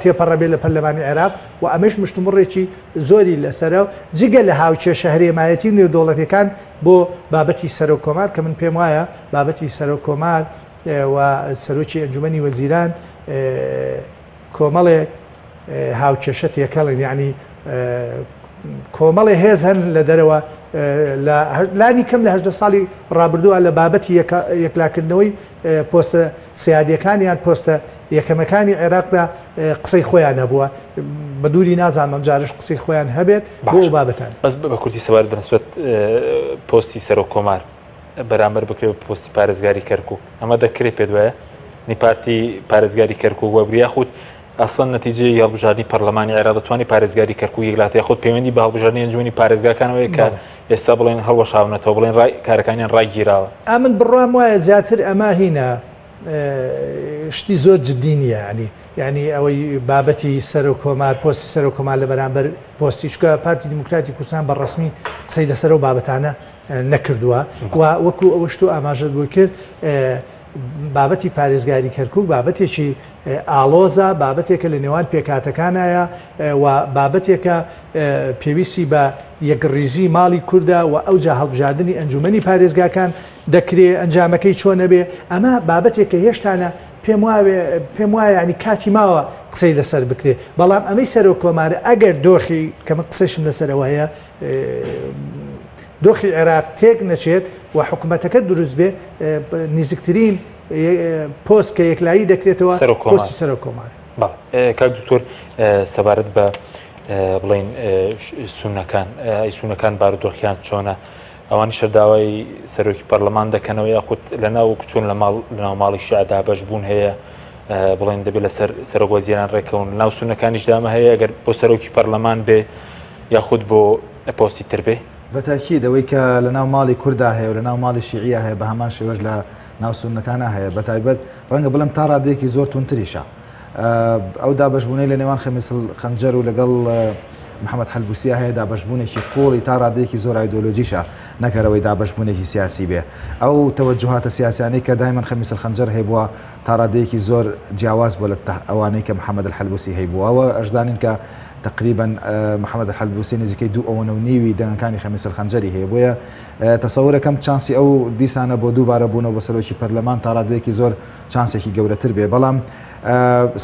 Speaker 5: تێپەڕەبێت لە پەرلەمانی عێراق و ئەمەش مشتومڕێکی زۆری لەسەرە و جگە لە هاوچێشە هەرێمایەتی نێودوڵەتەکان بۆ بابەتی سەرۆک کۆمار کە من پێم وایە بابەتی سەرۆک کۆمار و سەرۆکی ئەنجومەنی وەزیران کۆمەڵێک هاوچێشە تێکەڵن یعنی کۆمەڵی هێز هەن لە دەرەوە لانی کەم لە 18 ساڵی ڕابردووە لە بابەتی یەکلاکردنەوەی پۆستە سیادیەکانیان پۆستە یەکەمەکانی عێراقدا قسەی خۆیان هەبووە بە دووری نازانم جارش قسەی خۆیان هەبێت بۆ بابەتان
Speaker 1: بەس بە کوردی سەوار بنسبەت پۆستی سەرۆک کۆمار بەرامبەر بکرێت پۆستی پارێزگاری کەرکووک ئەمە دەکرێت پێ دوایە نیپارتی پارێزگاری کەرکووک وەبریا خود ئەسڵەن نەتیجەی هەڵبژاردننی پەرلەمانی عێراق دەتوانێت پارێزگاری کەرکووک یەکلاتی خۆت پەیوەندی بە هەڵبژاردننی ئەنجومەنی پارێزگاکانەوەی کە ئێستا بڵێن هەڵوەشاونەتەوە بڵێن کارەکانیان ڕایگیراوە
Speaker 5: ئەمن بڕام وایە زیاتر ئەمە هینە شتی زۆر جددی نیە ینی ئەوەی بابەتی سەرۆک کۆمار پۆستی سەرۆک کۆمار لە بەرامبەر پۆستی چکە پارتی دیموکراتی کوردستان بە ڕسمی قسەی لەسەر و بابەتانە نەکردووە و وەکو ئەوەشتو ئاماژت بۆ کرد بابەتی پارێزگاری کەرکووک بابەتێکی ئالۆزە بابەتێکە لە نێوان پێکاتەکانایە و بابەتێکە پێویستی بە یەکڕیزی ماڵی کووردە و ئەوجا هەڵبژاردننی ئەنجومەنی پارێزگاکان دەکرێت ئەنجامەکەی چۆنە بێ ئەمە بابەتێکە هێشتانە پێم وایە ینی کاتی ماوە قسەی لەسەر بکرێت بەڵام ئەمەی سەرۆک کۆمارە ئەگەر دۆخی کەمە قسەشم لەسەرەوە هەیە دۆخی عێراق تێک نەچێت و حکوومەتەکە دروست بێ نزیکترین پۆست کە یەکلایی دەکرێتەوە پۆستی سەرۆک کۆمار.
Speaker 1: کاک دکتۆر سەبارەت بە بڵین سونەکان بارودۆخیان چۆنە ئەوانی شەرداوای سەرۆکی پەرلەمان دەکەنەوە یاخود لە ناو چۆن لە ناو ماڵی شعدا بەشبوون هەیە بڵێن دەبێت لە سەرۆک وەزیران ڕێکەون ناو سونەکانیش دامە هەیە ئەگەر بۆ سەرۆکی پەرلەمان بێ یاخود بۆ پۆستی تر بێ
Speaker 4: بەتاکید ئەوەی کە لە ناو ماڵی کووردا هەیە و لە ناو ماڵی شیعە هەیە بە هەمان شێوەش لە ناو سونەکانە هەیە بەتایبەت ڕەنگە بڵم تا ڕادەیەکی زۆر تونتریشە ئەو دابەشبوونەی لە نێوان خەمیسڵ خەنجەر و لەگەڵ محەممەد حەلبوسیە هەیە دابەشبوونێکی قوڵی تا ڕادەیەکی زۆر ئایدۆلۆژیشە نەکەرەوەی دابەشبوونێکی سیاسی بێ ئەو تەوەجوهاتە سیاسیانەی کە دایمەن خەمیسڵ خەنجەر هەیبووە تا ڕادەیەکی زۆر جیاواز بۆ لە ئەوانەی کە محەممەد حەلبوسی هەیبووەوە ئەشزانین کە تقریبا محەممەد حەلبوسی نزیکەی 2.5 دەنگەکانی خەمیسڵ خەنجەری هەیە بۆیە تەسەورەکەم چانسی ئەو دیسانە بۆ دووبارە بوونەوە بە سەرۆکی پەرلەمان تا ڕادەیەکی زۆر چانسێکی گەورەتر بێ بەڵام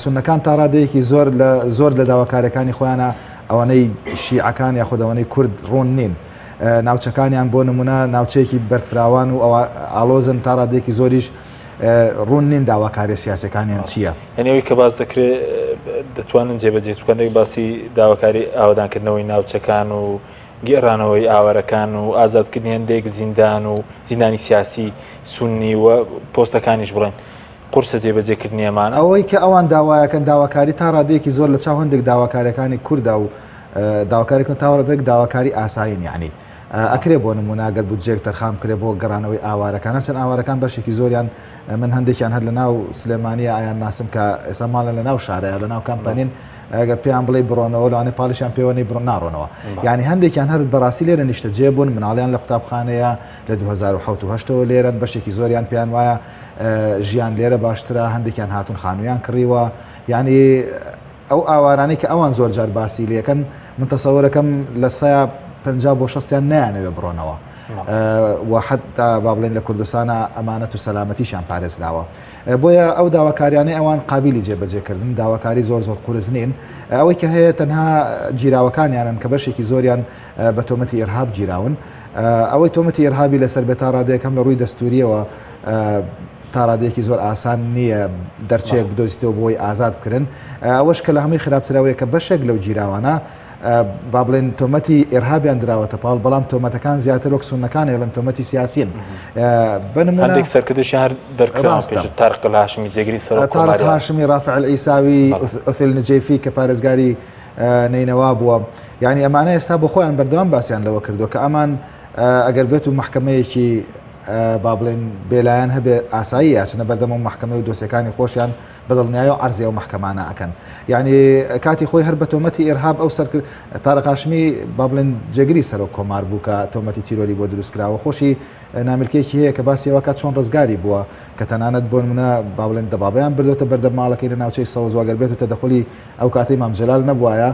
Speaker 4: سونەکان تا ڕادەیەکی زۆر لە داواکارەکانی خۆیانە ئەوانەی شیعەکان یاخود ئەوانەی کورد ڕوون نین ناوچەکانیان بۆ نمونە ناوچەیەکی بەرفراوان و ئالۆزن تا ڕادەیەکی زۆریش ڕوون نین داواکاری سیاسەکانیان چییە؟
Speaker 1: ئەنیەوەی کە باز دەکرێت دەتوانن جێبەجێ چکەندێک باسی داواکاری ئاوادانکردنەوەی ناوچەکان و گێڕانەوەی ئاوارەکان و ئازادکردنی هەندێک زیندان و زیندانی سیاسی سونی و پۆستەکانیش بڵێن قورسە جێبەجێکردنی ئەمان
Speaker 4: ئەوەی کە ئەوان داوایەکەن داواکاری تا ڕادەیەکی زۆر لە چاو هەندێک داواکاریەکانی کووردا و داواکاریکن تاوەڕێک داواکاری ئاساین یعنی ئەکرێ بۆ نموناگەر بودجێک تەرخام کرێ بۆ گەڕانەوەی ئاوارەکان چەند ئاوارەکان بەشێکی زۆریان من هەندێکیان هەر لە ناو سلێمانیە ئایان ناسم کە ئێستا ماڵە لە ناو شارەیە لە ناو کامپانین ئەگەر پێیان بڵێ بڕۆنەوە لەوانێ پاڵیشیان پێوەنی بڕۆ ناڕۆنەوە یعنی هەندێکیان هەر بەڕاستی لێرە نیشتە جێ بوون مناڵیان لە قوتابخانەیە لە 2008 لێرن بەشێکی زۆریان پێیان وایە ژیان لێرە باشترە هەندێکیان هاتون خانوویان کڕیوە یعنی ئەو ئاوارانەی کە ئەوان زۆر جار باسی لەکەن من تەسەوەرەکەم لە سایە 50 بۆ 60یان نەیانەوێ بڕۆنەوە و حتا با بڵێن لە کوردستانە ئەمانەت و سەلامەتیشان پارێزراوە بۆیە ئەو داواکاریانەی ئەوان قابلی جێبەجێکردن داواکاری زۆر قورس نین ئەوەی کە هەیە تەنها گیراوەکانیانن کە بەشێکی زۆریان بە تۆمەتی ئێرهاب گیراون ئەوەی تۆمەتی ئێرهابی لەسەر بێت تا ڕادەیەکەم لە ڕووی دەستوریەوە تا ڕادەیەکی زۆر ئاسان نییە دەرچێک بدۆزیتەوە بۆی ئازاد بکردن ئەوەش کە لە هەمووی خراپترەوەی کە بەشێک لەو گیراوانە با بڵێن تۆمەتی ئێرهابیان دراوەتە پاڵ بەڵام تۆمەتەکان زیاتر وەک سونەکان هێڵن تۆمەتی سیاسین
Speaker 1: هەندێک سەرکردشیان هەر دەرکراوە تارق الهاشمی جێگیری سەرۆک کۆمار
Speaker 4: تارق هاشمی رافع العیساوی ئوثیل نجەیفی کە پارێزگاری نینەوا بووە یعنی ئەمانە ئێستا بۆ خۆیان بەردەوام باسییان لەوە کردو کە ئەمان ئەگەر بێت و محکەمەیەکی با بڵێن بێلایەن هەبێ ئاسایی یاچنە بەردەم محکمە و دۆسیەکانی خۆشیان بەدڵنیایی و عەرزی ئەو محکەمانە ئەکەن یعنی کاتی خۆی هەر بە تۆمەتی ئێرهاب ئەو سەر تارق هاشمی با بڵێن جێگری سەرۆک کۆمار بوو کە تۆمەتی تیرۆری بۆ دروستکراوە خۆشی ناملکێکی هەیە کە باسی ئەوە کات چۆن ڕزگاری بووە کە تەنانەت بۆ نمونە با بڵێن دەبابەیان بردوتە بەردەم ماڵەکەی لە ناوچەی سەوز واگەر بێت و تەدەخلی ئەو کاتەی مام جەلال نەبووایە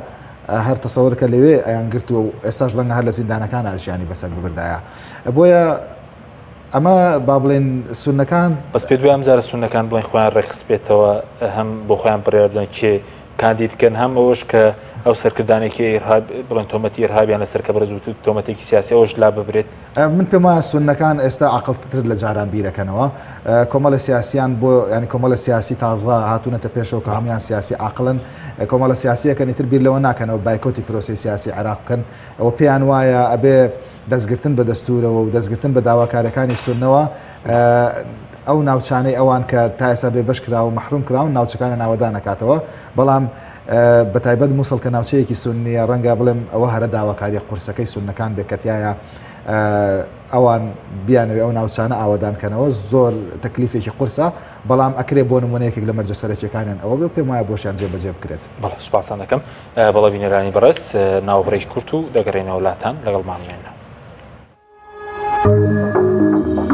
Speaker 4: هەر تەسەوەرکە لەوێ ئەیان گرت و ئێستاش لەنگە هەر لە زیندانەکان ئاژیانی بەسەر ببردایە بۆیە ئەمە با بڵێن سونەکان
Speaker 1: بەس پێ دوام جارە سونەکان بڵێن خۆیان ڕێخسپێتەوە هەم بۆ خۆیان بڕێردن کێ کاندیدکەن هەم ئەوش کە ئەو سەرکردانێکی ئێرهاب بڵێن تۆمەتی ئێرهابیان لەسەر کە بەرز و تۆمەتێکی سیاسی ئەوش لا ببرێت
Speaker 4: من پێم وایە سونەکان ئێستا عەقڵتر لە جاران بیرەکەنەوە کۆمەڵە سیاسیان بۆ ینی کۆمەڵە سیاسی تازە هاتوونەتە پێشەوە کە هەمویان سیاسی عاقڵن کۆمەڵە سیاسیەکەن ئیتر بیر لەوە ناکەنەوە بایکۆتی پرۆسی سیاسی عێراق بکەن ئەوە پێیان وایە ئەبێ دەستگرتن بە دەستورەوە و دەستگرتن بە داواکارەکانی سونەوە ئەو ناوچانەی ئەوان کە تا ئێستا بێ بەش کراوە و مەحروم کراون ناوچەکانی ناوەدا نکاتەوە بەڵام بەتایبەت مووسڵ کە ناوچەیەکی سونیە ڕەنگە بڵێم ئەوە هەرە داواکاری قورسەکەی سونەکان بێکەتیایە ئەوان بیانەوێ ئەو ناوچانە ئاوادانکەنەوە زۆر تەکلیفێکی قورسە بەڵام ئەکرێ بۆ نمونەیەکێک لە مەرجە سەرەکیەکانیان ئەوە بێ پێم وایە بۆشیان جێبەجێ بکرێت
Speaker 1: بەڵێ سوپاسان دەکەم بەڵێ بینەرانی بەڕێز ناوبڕێژ کورت و دەگەڕێنەوە وڵاتان لەگەڵمانمێنە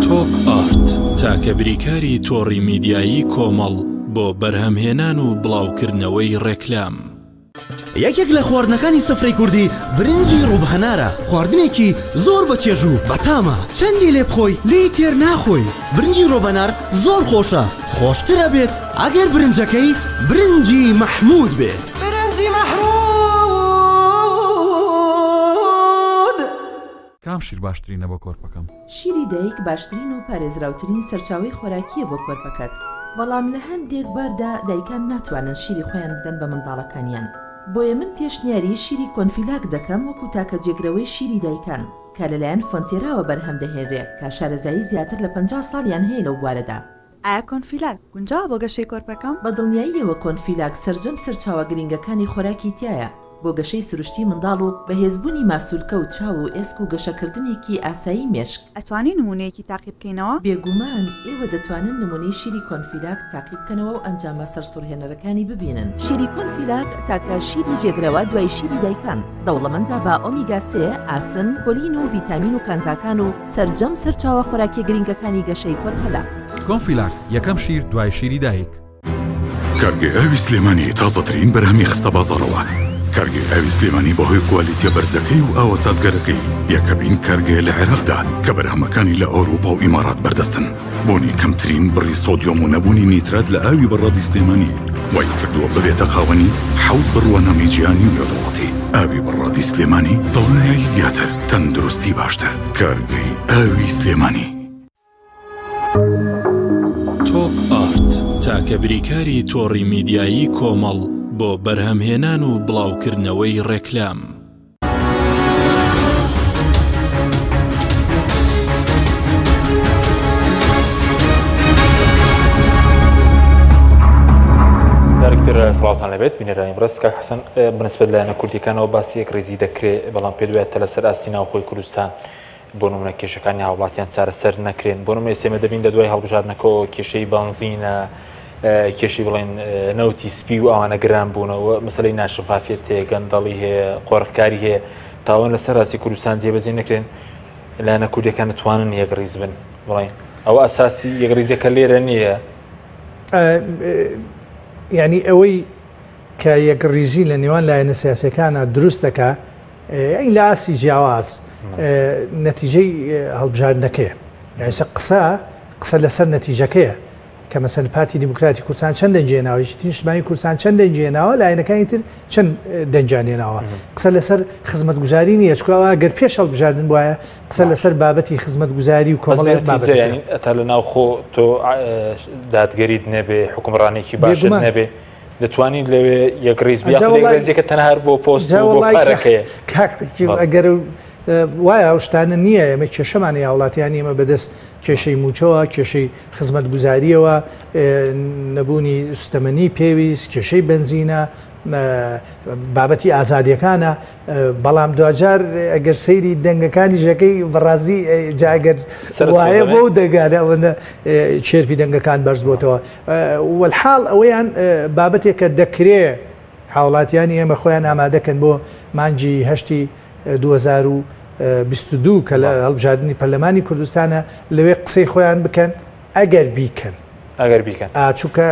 Speaker 2: تۆپ ئارت تاکە بریکاری تۆڕی میدیایی کۆمەڵ بۆ بەرهەمهێنان و بڵاوکردنەوەی ڕێکلام
Speaker 6: یەکێک لە خواردنەکانی سفرەی کوردی برنجی ڕووبهەنارە خواردنێکی زۆر بەچێژ و بەتامە چەندی لێ بخۆی لی تێر ناخۆی برنجی ڕۆبەنار زۆر خۆشە خۆشترە بێت ئەگەر برنجەکەی برنجی مەحموود بێت برنجی مەحموود
Speaker 7: کام شیر باشترینە بۆ کۆرپەکەم
Speaker 8: شیری دایک باشترین و پارێزراوترین سەرچاوی خۆراکیە بۆ کۆرپەکەت بەڵام لە هەندێک باردا دایکان ناتوانن شیری خۆیان بدەن بە منداڵەکانیان بۆیە من پێشنیاری شیری کۆنفیلاک دەکەم وەکو تاکە جێگرەوەی شیری دایکان کە لەلایەن فۆنتێراوە بەرهەم دەهێنرێ کە شارەزایی زیاتر لە 50 ساڵیان هەیە لەو بوارەدا
Speaker 9: ئایا کۆنفیلاک گونجاوە بۆ گەشەی کۆرپەکەم
Speaker 8: بە دڵنیاییەوە کۆنفیلاک سەرجەم سەرچاوە گرنگەکانی خۆراکی تایە بۆ گەشەی سروشتی منداڵ و بەهێزبوونی ماسوولکە و چاو و ئێسک و گەشەکردنێکی ئاسایی مێشک
Speaker 9: ئەتوانین نمونەیەکی تاقی بکەینەوە
Speaker 8: بێگومان ئێوە دەتوانن نمونەی شیری کۆنفیلاک تاقی بکەنەوە و ئەنجامە سەرسوڕهێنەرەکانی ببینن شیری کۆنفیلاک تاکە شیری جێگرەوە دوای شیری دایکان دەوڵەمەندە بە ئۆمیگا 3 ئاسن پۆلین و ڤیتامین و کانزاکان و سەرجەم سەرچاوە خۆراکی گرنگەکانی گەشەی کۆرپەلا
Speaker 7: کۆنفیلاک یەکەم شیر دوای شیری دایک
Speaker 10: کارگێ ئاوی سلێمانی تازەترین بەرهەمی خستە بازاڕەوە کارگێ ئاوی سلێمانی بەهۆی کوالیتیە بەرزەکەی و ئاوە سازگەرەکەی یەکەمین کارگێ لە عێراقدا کە بەرهەمەکانی لە ئەوروپا و ئیمارات بەردەستن بۆنی کەمترین بڕی سۆدیۆم و نەبوونی نیترات لە ئاوی بەڕادی سلێمانی وای کردووە ببێتە خاوەنی حەوت بڕوانەمی گیانی و لێدوڵەتی ئاوی بەڕادی سلێمانی دڵنیایی زیاتر تەندروستی باشتر کارگەی ئاوی سلێمانی
Speaker 2: تۆپ ئارت تاکە بریکاری تۆڕی میدیایی کۆمەڵ بۆ بەرهەمهێنان و بڵاوکردنەوەی ڕێکلام
Speaker 1: دارکتر سڵاوتان لەبێت بینەرانی بەڕێز کاک حەسەن بنسبەت لایەنە کوردیەکانەوە باسی یەک ڕێزی دەکرێت بەڵام پێ دوایە لەسەر ئاستی ناوخۆی کوردستان بۆ نمونە کێشەکانی هاوڵاتیان چارەسەر نەکرێن بۆ نمونە ئێسێمە دەبین لە دوای هەڵبژاردنەکەەوە کێشەی بانزینە کێشی بڵێن نەوتی سپی و ئەوانە گران بوونەوە مەسەلەی ناشفافێت هەیە گەندەڵی هەیە قۆڕفکاری هەیە تاوان لەسەر ڕاستی کوردستان جێبەجێ نەکرێن لایەنە کوردیەکان دەتوانن یەکڕیز بن بڵێن ئەوە ئەساسی یەکڕیزەکە لێرە نییە
Speaker 5: یعنی ئەوەی کە یەکڕیزی لە نێوان لایەنە سیاسەکانە دروست دەکا ئەی لە ئاسی جیاواز نەتیجەی هەڵبژاردنەکەیە یعنی قسە لەسەر نەتیجەکەیە کە مەسەن پارتی دیموکراتی کوردستان چەند دەنجێناوەی نیشتمانی کوردستان چەند دەنجێناوە لایەنەکانی تر چەند دەنجانێناوە قسە لەسەر خزمەتگوزاری نیە چکەوە گەر پێش هەڵبژاردن وایە قسە لەسەر بابەتی خزمەتگوزاری و کۆمەڵی بابەتی
Speaker 1: تا لە ناو خۆ تۆ دادگەریت نەبێ حکومڕانێکی باشت نەبێ دەتوانین لەوێ یەکڕیز ڕێزیەکە تەنها بۆ پۆست ئەگەر
Speaker 5: وایە ئەو شتانە نییە ئەمە کێشەمانی هاوڵاتیان ئێمە بەدەست کێشەی موچەوە کێشەی خزمەت گوزاریەوە نەبوونی سوستەمەنی پێویست کێشەی بنزینە بابەتی ئازادیەکانە بەڵام دوجار ئەگەر سەیری دەنگەکانی ژەکەی بەڕازی جاگەر وایە بۆ دەگانە چێرفی دەنگەکان بەرز بۆتەوە وەلحاڵ ئەوەیان بابەتێکە دەکرێ هاوڵاتیانی ئێمە خۆیان ئامادەکەن بۆ مانجی هەشتی 2022 کە لە هەڵبژاردننی پەرلەمانی کوردستانە لەوێ قسەی خۆیان بکەن ئەگەر بیکەن چونکە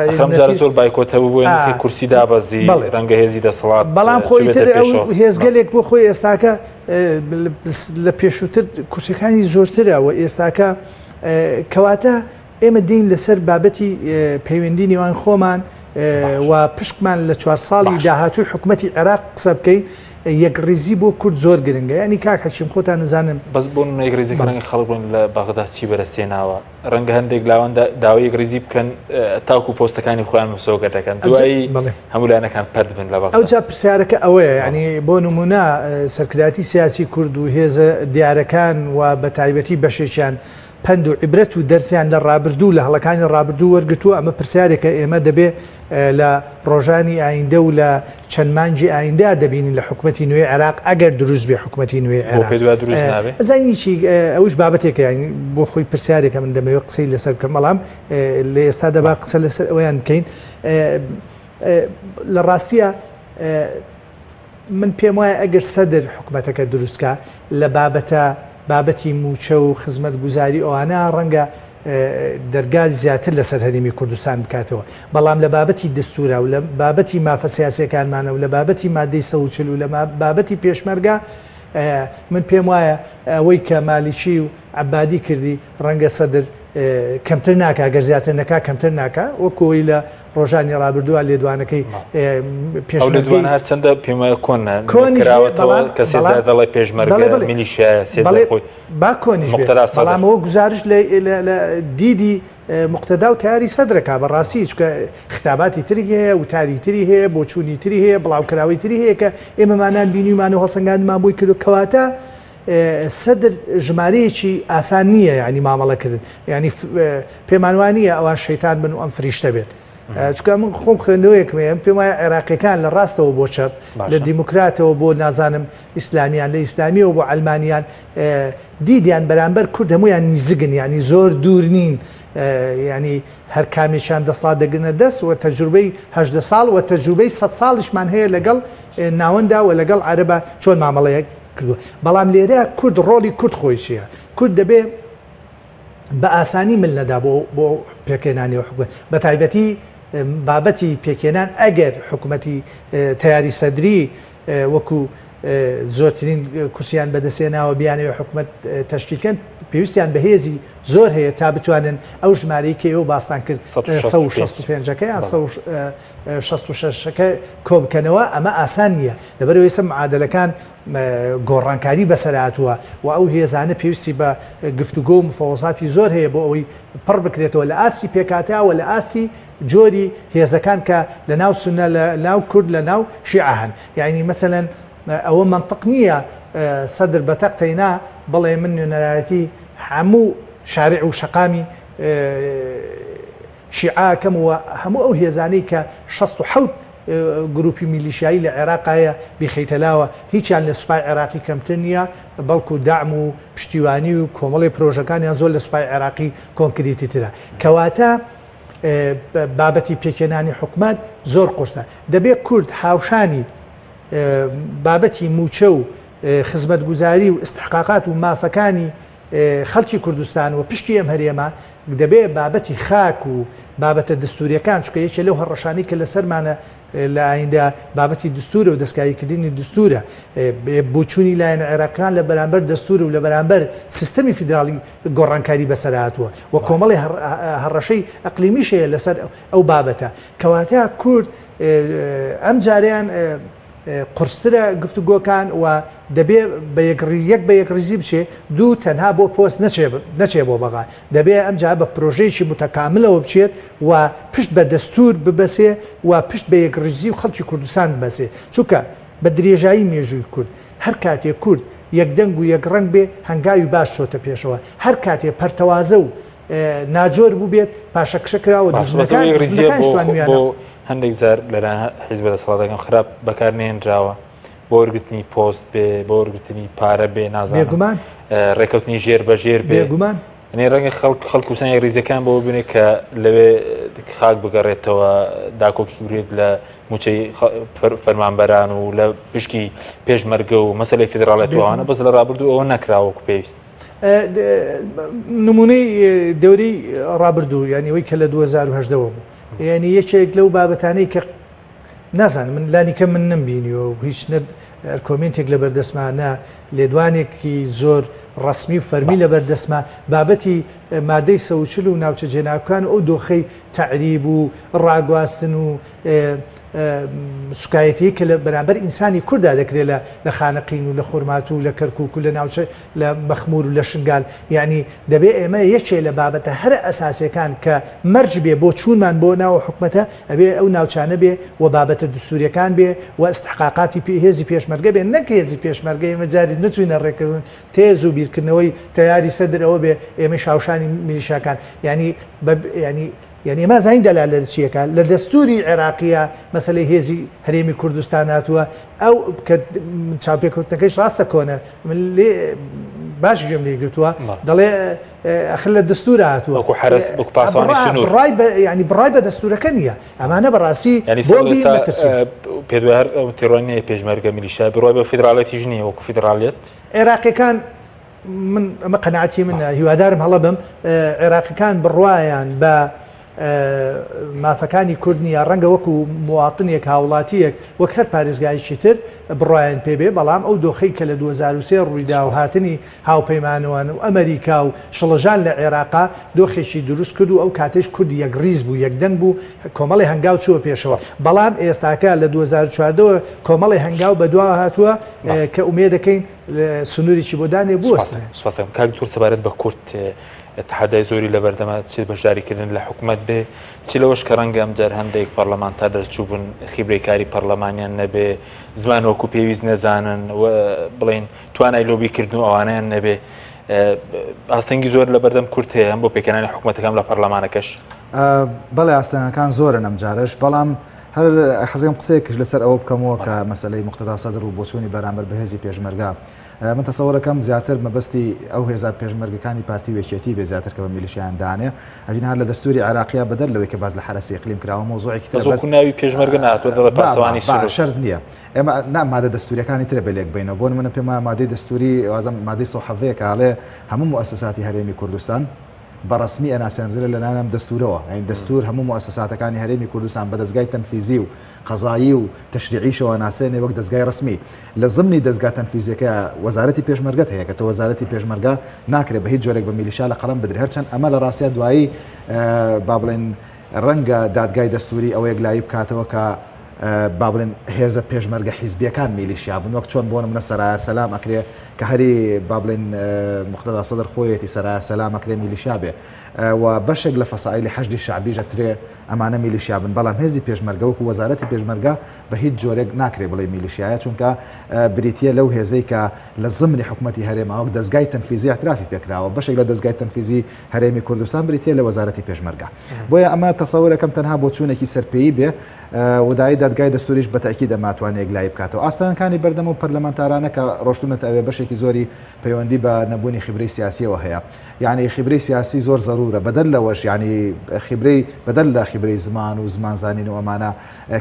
Speaker 1: زۆر بایکۆتەوە بۆ کورسی دابەزی ڕەنگە هێزی دەسەڵات
Speaker 5: بەڵام خۆیتر ئەو هێزگەلێک بۆ خۆی ئێستاکە لە پێشووتر کورسەکانی زۆرترەوە ئێستاکە کەواتە ئێمە دین لەسەر بابەتی پەیوەندی نێوان خۆمان و پشکمان لە 4 ساڵی داهاتووی حکوومەتی عێراق قسە بکەین یەکڕیزی بۆ کورد زۆر گرنگە ینی کاک هەچیم خۆتان نزانم
Speaker 1: بەس بۆ یەکڕیزی ڕەنگە خەڵبوون لە بەغدا چی بەرەستێناوە ڕەنگە هەندێک لاواندا داوای یەکڕیزی بکەن تاوکو پۆستەکانی خۆیان مسۆگە دەکەن دوایی هەمولانەکان پەرد بن لە بەغدا
Speaker 5: ئەوجا پرسیارەکە ئەوەیە ینی بۆ نمونە سەرکرداتی سیاسی کورد و هێزە دیارەکان و بە تایبەتی بەشێکیان پند و عیبرەت و دەرسیان لە ڕابردوو لە هەڵەکانی ڕابردوو وەرگتووە ئەمە پرسیارێکە ئێمە دەبێ لە ڕۆژانی ئایندە و لە چەند مانجی ئایندا دەبینین لە حکوومەتی نوێی عێراق ئەگەر دروست بێ حکوومەتی نوێی عێراق ئەزانیی ئەوش بابەتێکە ینی بۆ خۆی پرسیارێکە من دەمەوێت قسەی لەسەر بکەم بەڵام لە ئێستا دەبا قسە لەسەر ئەویان بکەین لە ڕاستیە من پێم وایە ئەگەر سەدر حکوومەتەکە دروستکە لە بابەتی موچە و خزمەت گوزاری ئەوانە ڕەنگە دەرگای زیاتر لەسەر هەرێمی کوردستان بکاتەوە بەڵام لە بابەتی دستورە و لە بابەتی مافە سیاسیەکانمانە و لە بابەتی مادەی 140 و لە بابەتی پێشمەرگە من پێم وایە ئەوەی کە مالیچی و عەبادی کردی ڕەنگە سەدر کەمتر ناکە گەر زیاتر نەکا کەمتر ناکە وەکۆی لە ڕۆژانی ڕابردووە لێدوانەکەی
Speaker 1: پێشمەرگە هەرچەندە پێم وایە کۆنراوەتەوە کەسێ دەڵێ پێشمەرگە میلیشیا سێدە خۆی
Speaker 5: با کۆنیش بەڵام ئەوە گزارش لە دیدی مقتەدا و تیاری سەدرەکە بەڕاستی چکە خطاباتی تری هەیە وتاری تری هەیە بۆ چوونی تری هەیە بڵاوکراوی تری هەیە کە ئێمەمانان بینیمان و هەڵسەنگاندمان بۆی کرد کەواتە سەدر ژمارەیەکی ئاسان نییە ینی مامەڵەکردن ینی پێمانوانیە ئەوان شەیتان بن و ئەم فریشتە بێت چکە من خۆم خوێندەوەیەکمێ پێم وایە عێراقیەکان لە ڕاستەوە بۆ چەپ لە دیموکراتەوە بۆ نازانم ئیسلامیان لە ئیسلامیەوە بۆ ئەلمانیان دیدیان بەرامبەر کورد هەمویان نزیگن ینی زۆر دوور نین ینی هەر کامێکیان دەسڵات دەگرنە دەست و تەجروبەی 18 ساڵ و تەجروبەی 100 ساڵیشمان هەیە لەگەڵ ناوەندا و لەگەڵ عەرەبە چۆن مامەڵەیە کردووە بەڵام لێرە کورد ڕۆڵی کورد خۆی چییە کورد دەبێ بە ئاسانی من نەدا بۆ پێکێنانیەوە حکومەت بە تایبەتی بابەتی پێکێنان ئەگەر حکوومەتی تیاری سەدری وەکو زۆرترین کورسیان بەدەستێناوە بیانەوە حکوومەت تەشکیلکەن پێویستیان بەهێزی زۆر هەیە تا بتوانن ئەو ژمارەی کە ئەو باستان کرد 165ەکە یان 166ەکە کۆ بکەنەوە ئەمە ئاسان نییە لەبەرەوەی سە معادلەکان گۆڕانکاری بەسەرهاتووە و ئەو هێزانە پێویستی بە گفتوگۆ و مفەوەزاتی زۆر هەیە بۆ ئەوەی پڕ بکرێتەوە لە ئاستی پێکاتەوە لە ئاستی جۆری هێزەکان کە لە ناو سونە لە ناو کورد لە ناو شیعەهن یعنی مەسەلەن ئەوە منطق نییە سەدر بەتەقتەینا بڵێ من نوێنەرایەتی هەموو شارع و شەقامی شیعاکەم و هەموو ئەو هێزانەی کە 67 گروپی میلیشایی لە عێراقایە بیخەیتەلاوە هیچیان لە سوپای عێراقی کەمتر نییە بەڵکو داعم و پشتیوانی و کۆمەڵی پرۆژەکانیان زۆر لە سوپای عێراقی کۆنکریتی ترە کەواتە بابەتی پێکێنانی حکومەت زۆر قورسە دەبێت کورد هاوشانی بابەتی موچە و خزمەت گوزاری و استحقاقات و مافەکانی خەڵکی کوردستان و پشتی ئەم هەرێمە دەبێ بابەتی خاک و بابەتە دستوریەکان چکە یەکێ لەو هەڕەشانی کە لەسەرمانە لە ئایندا بابەتی دستورە و دەستکاریکردنی دستورە بۆچوونی لایەنە عێراقیان لە بەرامبەر دستور و لە بەرامبەر سیستەمی فیدراڵی گۆڕانکاری بەسەرهاتووە و کۆمەڵی هەڕەشەی ئەقلیمیشەیە لەسەر ئەو بابەتە کەواتە کورد ئەم جاریان قورسترە گفتوگۆکان و دەبێ یەک بە یەکڕیزی بچێ دوو تەنها بۆ پۆست نەچێ بۆ بەغا دەبێ ئەمجا بە پرۆژەیەکی متەکاملەوە بچێت و پشت بە دەستور ببەسێ و پشت بە یەکڕیزی و خەڵکی کوردستان ببەسێ چونکە بە درێژایی مێژووی کورد هەر کاتێک کورد یەکدەنگ و یەکڕەنگ بێ هەنگاوی باش چۆتە پێشەوە هەر کاتێ پەرتەوازە و ناجۆر بوو بێت پاشەکشە کراوە
Speaker 1: بۆ هەندێک جار لەلا حیزب دەسەڵاتەکان خراپ بەکارنێنراوە بۆ وەرگرتنی پۆست بێ بۆ وەرگرتنی پارە بێ نازانم ڕێکەوتنی ژێر بەژێر
Speaker 5: بێگومان
Speaker 1: ڕەنگە خەڵک وسانی ریزەکان بۆ ببینێت کە لەوێ خاک بگەڕێتەوە داکۆکی بێت لە موچەی فەرمانبەران و لە پشکی پێشمەرگە و مەسەلەی فیدراڵەتوانە بەس لە ڕابردوو ئەوە نەکراوەکو پێویست
Speaker 5: نمونەی دەورەی ڕابردوو ینی ئەوەی کە لە 2010 بوو ینی یەکێک لەو بابەتانەی کە نازانم من لانیکە من نمبینیەوە هیچ کۆمنتێک لە بەردەستمانە لێدوانێکی زۆر ڕسمی و فەرمی لە بەردەستمە بابەتی مادەی سەوچل و ناوچە جێناوەکان ئەو دۆخەی تەعریب و ڕاگواستن و سوکایەتی کە لە بەرامبەر ئینسانی کووردا دەکرێت لە خانەقین و لە خورمات و لە کەرکک و لە ناوچە لە مەخمور و لە شنگال یعنی دەبێ ئێمە یەکێ لە بابەتە هەر ئەساسیەکان کە مەرج بێ بۆ چوونمان بۆ ناوە حکومەتە ئەبێ ئەو ناوچانە بێ و بابەتە دستوریەکان بێ و ئەستحقاقاتی هێزی پێشمەرگە بێ نەک هێزی پێشمەرگە ئێمە جاری نچوینە ڕێکردن تێز و بیرکردنەوەی تیاری سەدرەوە بێ ئێمە شاوشانی میلیشاکان یعنی ئێمە زین دەلالە چیەکە لە دەستوری عێراقیە مەسەلەی هێزی هەرێمی کوردستان هاتووە ئەو کە چاوپێکەوتنەکەیش ڕاستە کۆنە باش گوێم لێ گرتووە دەڵێ ئەخر لە دەستورە هاتووە ینی بڕای بە دەستورەکە نییە ئەمانە بەڕاستی
Speaker 1: پێدوار تێڕۆنی پێشمەرگە میلیشا بڕای بە فیدراڵەتی ژنی وەکو فیدراڵیت
Speaker 5: عێراقیەکان من ئەمە قەناعەتی منە هیوادارم هەڵە بم عێراقیەکان بڕوایان بە مافەکانی کوردنی یا ڕەنگە وەکو مواطنێک هاوڵاتیەک وەک هەر پارێزگایکی تر بڕایان پێبێ بەڵام ئەو دۆخەی کە لە 2023 ڕوویدا و هاتنی هاوپەیمانەوان و ئەمریکا و شڵەژان لە عێراقا دۆخێکی دروست کرد و ئەو کاتێش کوردی یەکریز بوو یەکدەنگ بوو کۆمەڵی هەنگاو چووە پێشەوە بەڵام ئێستاکە لە 2014 کۆمەڵی هەنگاو بەدوا هاتووە کە ئومێ دەکەین سنووریی بۆدانێ بووەستە
Speaker 1: کاک تور سەبارەت بە کورد اتحادای زۆری لە بەردەما چێت بەشداریکردن لە حکوومەت بێ چی لەوەش کە ڕەنگە ئەم جار هەندێک پەرلەمانتار دەرچوو بوون خیبرەی کاری پەرلەمانیان نەبێ زمان وەکو پێویست نەزانن بڵین توانای لۆبیکردن و ئەوانیان نەبێ ئاستەنگی زۆر لە بەردەم کورت هەیە ئەم بۆ پێکەنانی حکوومەتەکان لە پەرلەمانەکەش
Speaker 4: بەڵێ ئاستەنگەکان زۆرن ئەم جارش بەڵام هەر حەزم قسەیەکش لەسەر ئەوە بکەمەوە کە مەسەلەی موقتەدا سەدر و بۆچوونی بەرامبەر بە هێزی پێشمەرگا من تەسەوەرەکەم زیاتر مەبەستی ئەو هێزا پێشمەرگەکانی پارتی وێچێتی بێ زیاتر کە بە میلیشیان دانێ ئەجین هەر لە دەستوری عراقیە بەدەر لەوەی کە باز لە حرەسی ئیقلیم کراوە مۆزوعێکی تر بەس
Speaker 1: ناوی پێشمەرگە ناتوە دەڵێ پاسەوانی
Speaker 4: شەرت نییە ئێمە مادە دەستوریەکانی ترە بە لێک بینەوە بۆ منە پێم مادەی دەستوری وازم مادەی سەحەڤەیە کە ئاڵێ هەموو مؤسساتی هەرێمی کوردستان بەڕسمی ئەناسێنرا لە لانەم دەستورەوە ئەین دەستور هەموو مؤسساتەکانی هەرێمی کوردستان بە دەستگای تەنفیزی و قەزایی و تەشریعیشەوە ناسێنێ وەک دەستگای ڕسمی لە زمنی دەستگا تەنفیزیەکە وەزارەتی پێشمەرگەت هەیە کە تۆ وەزارەتی پێشمەرگە ناکرێت بە هیچ جۆرێک بە میلیشا لە قەڵەم بدرێت هەرچەند ئەمە لە ڕاستیە دوایی با بڵێن ڕەنگە دادگای دەستوری ئەوەیەک لای بکاتەوە کە با بڵێن هێزە پێشمەرگە حیزبیەکان میلیشیا بوون وەک چۆن بۆ نمونە سەرایە سەلام ئەکرێ کە هەری با بڵێن موقتەدا سەدر خۆیەتی سەرایە سەلام ئەکرێ میلیشیا بێ و بەشێک لە فەسائیلی حەشدی شعبیژە ترێ ئەمانە میلیشیا بن بەڵام هێزی پێشمەرگە وەکو وەزارەتی پێشمەرگە بە هیچ جۆرێک ناکرێ بڵێ میلیشیایە چونکە بریتیە لەو هێزەی کە لە زمنی حکوومەتی هەرێما وەک دەستگای تەنفیزی اعترافی پێکراوە بەشێک لە دەستگای تەنفیزی هەرێمی کوردستان بریتیە لە وەزارەتی پێشمەرگە بۆیە ئەمە تەسەوورەکەم تەنها بۆ چوونێکی سەرپێیی بێ ودای دادگای دەستوریش بەتاکید دەماتوانێت لای بکاتەوە ئاستانەکانی بەردەم و پەرلەمانتارانە کە ڕۆشتونەت ئەوێ بەشێکی زۆری پەیوەندی بە نەبوونی خبرەی سیاسیەوە هەیە یعنی خبرەی سیاسی زۆر ضرورە بەدەر لەوەش ینی خبرەی بەدەر لە خبرەی زمان و زمانزانین و ئەمانە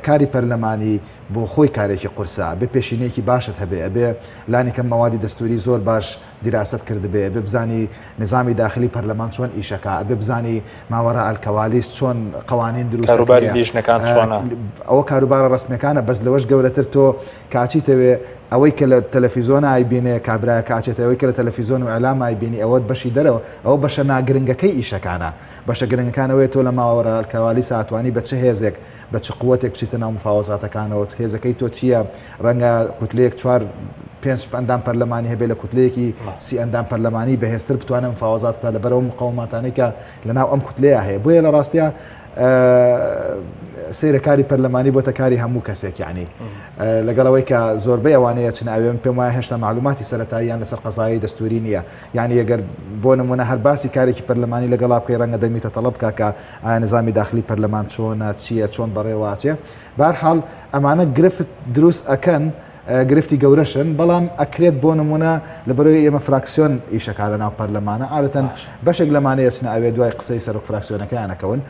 Speaker 4: کاری پەرلەمانی بۆ خۆی کارێکی قورسە بێ پێشینەیەکی باشت هەبێ ئەبێ لانی کەم مەوادی دەستوری زۆر باش دیراست کردبێ بێ بزانی نظامی داخلی پەرلەمان چۆن ئیشەکە ئەبێ بزانی ماوەڕە ئەلکەوالیست چۆن قوانین دروست ئەوە کاروبارە ڕسمیەکانە بەس لەوەش گەورەتر تۆ کاچیتەوێ ئەوەی کە لە تەلەڤیزۆن ئایبینێ کابرای کاچێتەوەی کە لە تەلەڤیزۆن و ئەلام ئایبینی ئەوەت بەشی دەرەوە ئەو بەشە ناگرنگەکەی ئیشەکانە بەشە گرنگەکانەوەی تۆ لە ماوەڕە ئەلکەوالی ساتوانی بە چه هێزێک بە چ قووەتێک بچیتە ناو مفاوەزاتەکانەوە هێزەکەی تۆ چییە ڕەنگە کوتلەیەک 5 ئەندام پەرلەمانی هەبێ لە کوتلەیەکی 30 ئەندام پەرلەمانی بەهێزتر بتوانم مفاوەزات بکات لەبەرەوە مقاوماتانەی کە لەناو ئەم کوتلەیە هەیە بۆیە لە ڕاستیە سیرەکاری پەرلەمانی بۆتە کاری هەموو کەسێک یعنی لەگەڵەوەی کە زۆربەی ئەوانەیە چن ئەوێ پێم وایە هێشتا معلوماتی سەرەتاییان لەسەر قەزایی دەستوری نییە یعنی ئەگەر بۆ نمونە هەر باسی کارێکی پەرلەمانی لەگەڵا بکەی ڕەنگە دەمیتە تەڵەب بکە کە ئایا نظامی داخلی پەرلەمان چۆنە چییە چۆن بەڕێواچێ بەهەرحاڵ ئەمانە گرفت دروست ئەکەن گرفتی گەورەشن بەڵام ئەکرێت بۆ نمونە لەبەرەوەی ئێمە فراکسیۆن ئیشەکە لە ناو پەرلەمانە عادەتەن بەشێک لەمانەیە چنە ئەوێ دوای قسەی سەرۆک فراکسیۆنەکەیانەکەون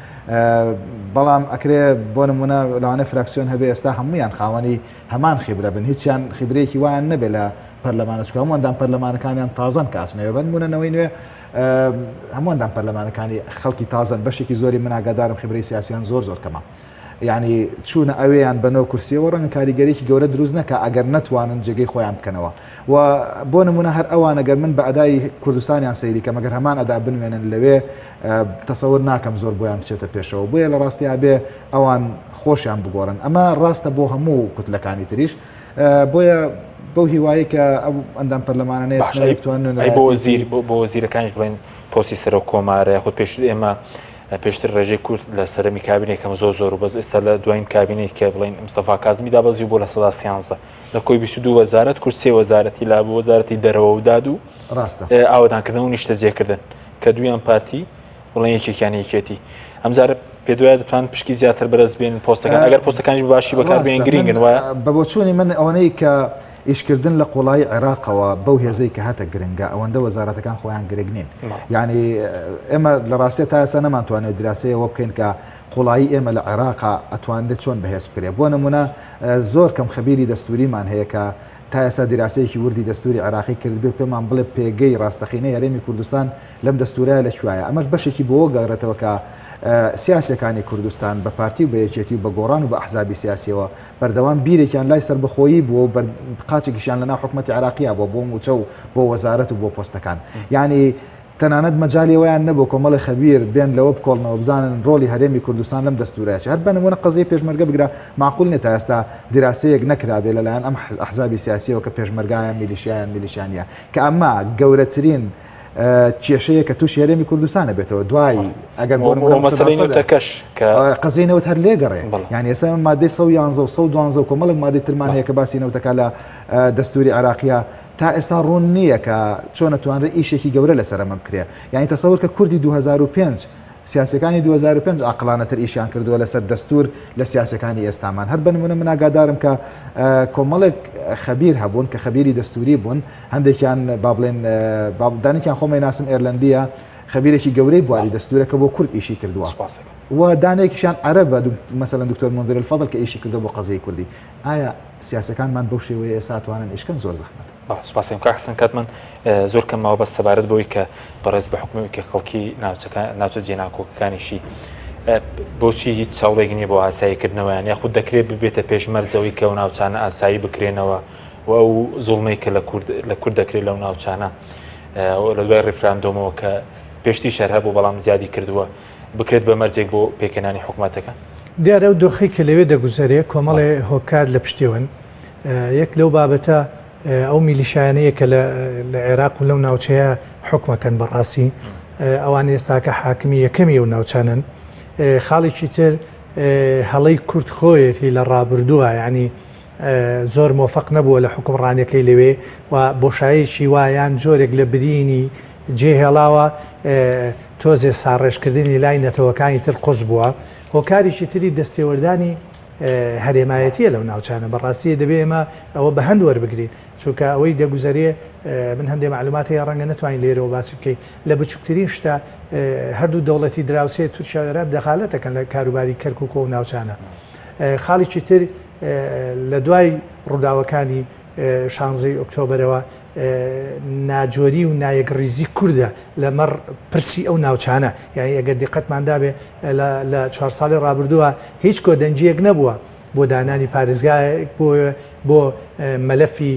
Speaker 4: بەڵام ئەکرێت بۆ نمونە لەوانە فراکسیۆن هەبێ ئێستا هەمویان خاوەنی هەمان خیبرە بن هیچیان خیبرێکی وایان نەبێت لە پەرلەمانە چکە هەمووەندان پەرلەمانەکانیان تازەن کاتنەوە بن بوونەوەی نوێ هەمووەندان پەرلەمانەکانی خەڵکی تازن بەشێکی زۆری من ئاگادارم خیبرەی سیاسیان زۆر کەمە یعنی چوونە ئەوەیان بەنەوە کورسیەوە ڕەنگە کاریگەرێکی گەورە دروست نەکە ئەگەر نەتوانن جێگەی خۆیان بکەنەوە و بۆ نمونە هەر ئەوان ئەگەر من بە ئەدای کوردستانیان سەیری کە مەگەر هەمان ئەدا بنوێنن لەوێ تەسەور ناکەم زۆر بۆیان بچێتە پێشەوە بۆیە لە ڕاستیا بێ ئەوان خۆشیان بگۆڕن ئەمە ڕاستە بۆ هەموو کوتلەکانی تریش بۆیە بەو هیوایی کە ئەو ئەندام پەرلەمانانەیە بتوانن
Speaker 1: بۆ وەزیرەکانیش بڵێن پۆستی سەرۆک کۆمارە خۆ پێشتر ئێمە پێشتر ڕێژەی کورد لە سەرمی کابینێکەکەم زۆر و بەس ئێستا لە دوایین کابینێک کە بڵین مستەفا کازمی دابەزی بۆ لە سەدا سیانزە لە کۆی 22 وەزارەت کورد سێ وەزارەتی لا بۆ وەزارەتی دەرەوە و داد و ئاوادانکردن و نیشتە جێکردن کە دویان پارتی بڵێن یەکێکیان یەکێتی ئەمجارە پێ دوایە دەتوان پشکی زیاتر بەرز بێن پۆستەکان ئەگەر پۆستەکانیش باشی بەکاربێن گرنگن وایە
Speaker 4: بە بۆچوونی من ئەوەنەی کە ئیشکردن لە قوڵایی عێراقەوە بەو هێزەی کە هاتە گرنگە ئەوەندە وەزارەتەکان خۆیان گرنگ نین یعنی ئێمە لە ڕاستیە تا ئێستا نەمانتوانێت دراسەیەوە بکەین کە قوڵایی ئێمە لە عێراقا ئەتوانێت چۆن بەهێز بکرێت بۆ نمونە زۆر کەم خەبیری دەستوریمان هەیە کە تا ئێستا دیراسەیەکی وردی دەستوری عێراقی کردبێت پێمان بڵێ پێگەی ڕاستەقینەی هەرێمی کوردستان لەم دەستورایە لەکوایە ئەمەش بەشێکی بۆ گەڕێتەوە کە سیاسەکانی کوردستان بە پارتی و بە یەکێتی و بە گۆڕان و بە ئەحزابی سیاسیەوە بەردەوام بیرێکیان لای سەربەخۆیی بووە و قاچێکیشیان لەناو حکومەتی عێراقیە بۆ موچە و بۆ وەزارەت و بۆ پۆستەکان یعنی تەنانەت مەجالیەوەیان نەبوو کۆمەڵی خەبیر بێن لەوە بکۆڵنەوە بزانن ڕۆلی هەرێمی کوردستان لەم دەستورایە هەر بە نمونە قەزەی پێشمەرگە بگرە معقول نێت تا ئێستا دیراسەیەک نەکرابێت لەلایەن ئەم ئەحزابی سیاسیەوە کە پێشمەرگایان میلیشیانە کە ئەمە گەورەترین کێشەیە کە تووشی هەرێمی کوردستانە بێتەوە دوای ئەگەر قەزەی نەوت هەر لێگەڕێ یعنی ئێستا مادەی 111 و 112 کۆمەڵک مادەی ترمان هەیە کە باسی نەوتەکە لە دەستوری عێراقیە تا ئێستا ڕوون نییە کە چۆن نەتوانرێت ئیشێکی گەورە لەسەر ئەمە بکرێ یعنی تەسەور کە کوردی 2005 سیاسەکانی 2005 عقلانەتر ئیشیان کردووە لەسەر دەستور لە سیاسەکانی ئێستامان هەر بە نمونە من ئاگادارم کە کۆمەڵێک خەبیر هەبوون کە خەبیری دەستوری بوون هەندێکیان با بڵێن دانێکیان خۆمەی ناسم ئێرلندیە خەبیرێکی گەورەی بواری دەستورە کە بۆ کورد ئیشی کردووە و دانێکیشان عەرەبە مثلا دکتۆر منذر الفضل کە ئیشی کردو بۆ قەزەی کوردی ئایا سیاسەکانمان بەو شێوەیە ئێستا توانن ئیشکەن زۆر زەحمەت
Speaker 1: سپاسیم کا حسن کاتمان زۆر کەمەوە بەس سەبارەت بەوەی کە بەڕێز بە حکومەوەیەکی خەڵکی ناوچە جێناکۆکەکانیشی بۆچی هیچ چاوڵێک نییە بۆ ئاساییکردنەوەیان یاخود دەکرێت ببێتە پێشمەرجەوەی کە ئەو ناوچانە ئاسایی بکرێنەوە و ئەو زوڵمەی کە لە کورد دەکرێت لەو ناوچانە لە دوای ڕێفراندۆمەوە کە پێشتی شەر هەبوو بەڵام زیادی کردووە بکرێت بە مەرجێک بۆ پێکەنانی حکوومەتەکە
Speaker 5: دیارە و دۆخی کە لەوێ دەگوزارێت کۆمەڵێ هۆکار لە پشتیون یەک لەو بابەتە ئەو میلیشایانەیە کە لە عێراق و لەو ناوچەیە حکومەکەن بەڕاستی ئەوان ئێستاکە حاکمی یەکەمی و ناوچانن خاڵێکی تر هەڵەی کورد خۆیەتی لە ڕابردووە یعنی زۆر مۆفەق نەبووە لە حکومڕانەکەی لەوێ و بۆشایەکی وایان جۆرێک لە برینی جێهێڵاوە تۆزێ ساڕێژکردنی لای نەتەوەکانی تر قوس بووە هۆکاریی تری دەستێوەردانی هەرێمایەتیە لەو ناوچانە بەڕاستی دەبێ ئێمە ئەوە بە هەند وەربگرین چونکە ئەوەی دەگوزارێ من هەندێک معلوماتی ڕەنگە نتوانین لێرەوە باسی بکەین لە بچووکترین شتە هەردوو دەوڵەتی دراوسێ تورکیا و عێراق دەخالەتەکەن لە کاروباری کەرکووک و ناوچانە خاڵێکی تر لە دوای ڕووداوەکانی 16 ئۆکتۆبرەوە ناجۆری و نایەکڕیزی کووردە لەمەڕ پرسی ئەو ناوچانە یعنی ئەگەر دیقەتماندا بێ لە 4 ساڵی ڕابردووە هیچ کۆدەنجیەک نەبووە بۆ دانانی پارێزگایەک بۆ مەلەفی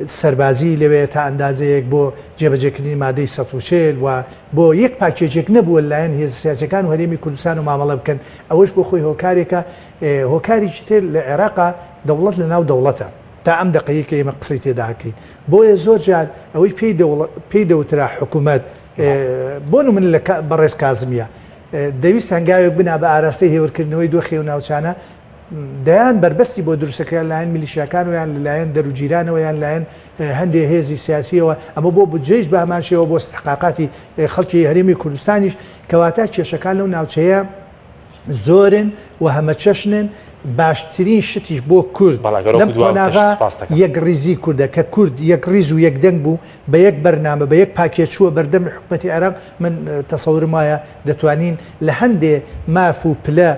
Speaker 5: سەربازی لەوێ تا ئەندازەیەک بۆ جێبەجێکردنی مادەی 140 و بۆ یەک پاکێجێک نەبووە لایەن هێز سیاسەکان و هەرێمی کوردستان و مامەڵە بکەن ئەوەش بۆ خۆی هۆکارێکە هۆکاریی تر لە عێراقا دەوڵەت لە ناو دەوڵەتە تا ئەم دقەیە کە ئێمە قسەی تێداکەین بۆیە زۆر جار ئەوەی پێی دەوترا حکوومەت بۆ من لە بەڕێز کازمیە دەویست هەنگاوێک بنا بە ئاراستەی هێورکردنەوەی دۆخی و ناوچانە دەیان بربەستی بۆ دروستەکە لایەن میلیشیاکان و یان لەلایەن دەروجیرانەوە یان لایەن هەندێک هێزی سیاسیەوە ئەمە بۆ بجێش بە هەماشەوە بۆ استحقاقاتی خەڵکی هەرێمی کوردستانیش کەواتە کێشەکان لەو ناوچەیە زۆرن و هەمە چەشنن باشترین شتیش بۆ کورد لەم قۆناغا یەک ریزی کووردە کە کورد یەک ریز و یەک دەنگ بوو بە یەک بەرنامە بە یەک پاکێچووە بەردەمی حکومەتی عێراق من تەسەورم وایە دەتوانین لە هەندێ ماف و پلە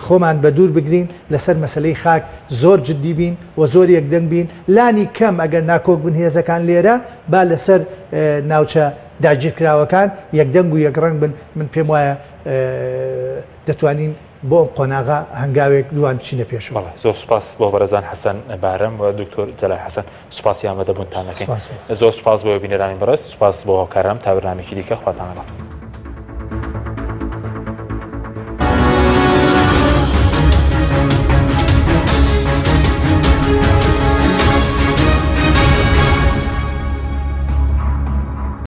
Speaker 5: خۆمان بە دوور بگرین لەسەر مەسلەی خاک زۆر جددی بین و زۆر یەک دەنگ بین لانی کەم ئەگەر ناکۆک بن هێزەکان لێرە با لەسەر ناوچە داگیرکراوەکان یەک دەنگ و یەک ڕنگ بن من پێم وایە دەتوانین بۆ قۆناغا هەنگاوێک دوان بچینە پێشەوە.
Speaker 1: زۆر سوپاس بۆ بەرەزان حەسەن بارەم و دکتۆر جەلال حەسەن سوپاسی ئامادەبوونتانەکەین. زۆر سوپاس بۆ بینەرانی بەڕێز، سوپاس بۆ هۆکارام تا بەرنامێکی دیکە خواتان لەگەڵ.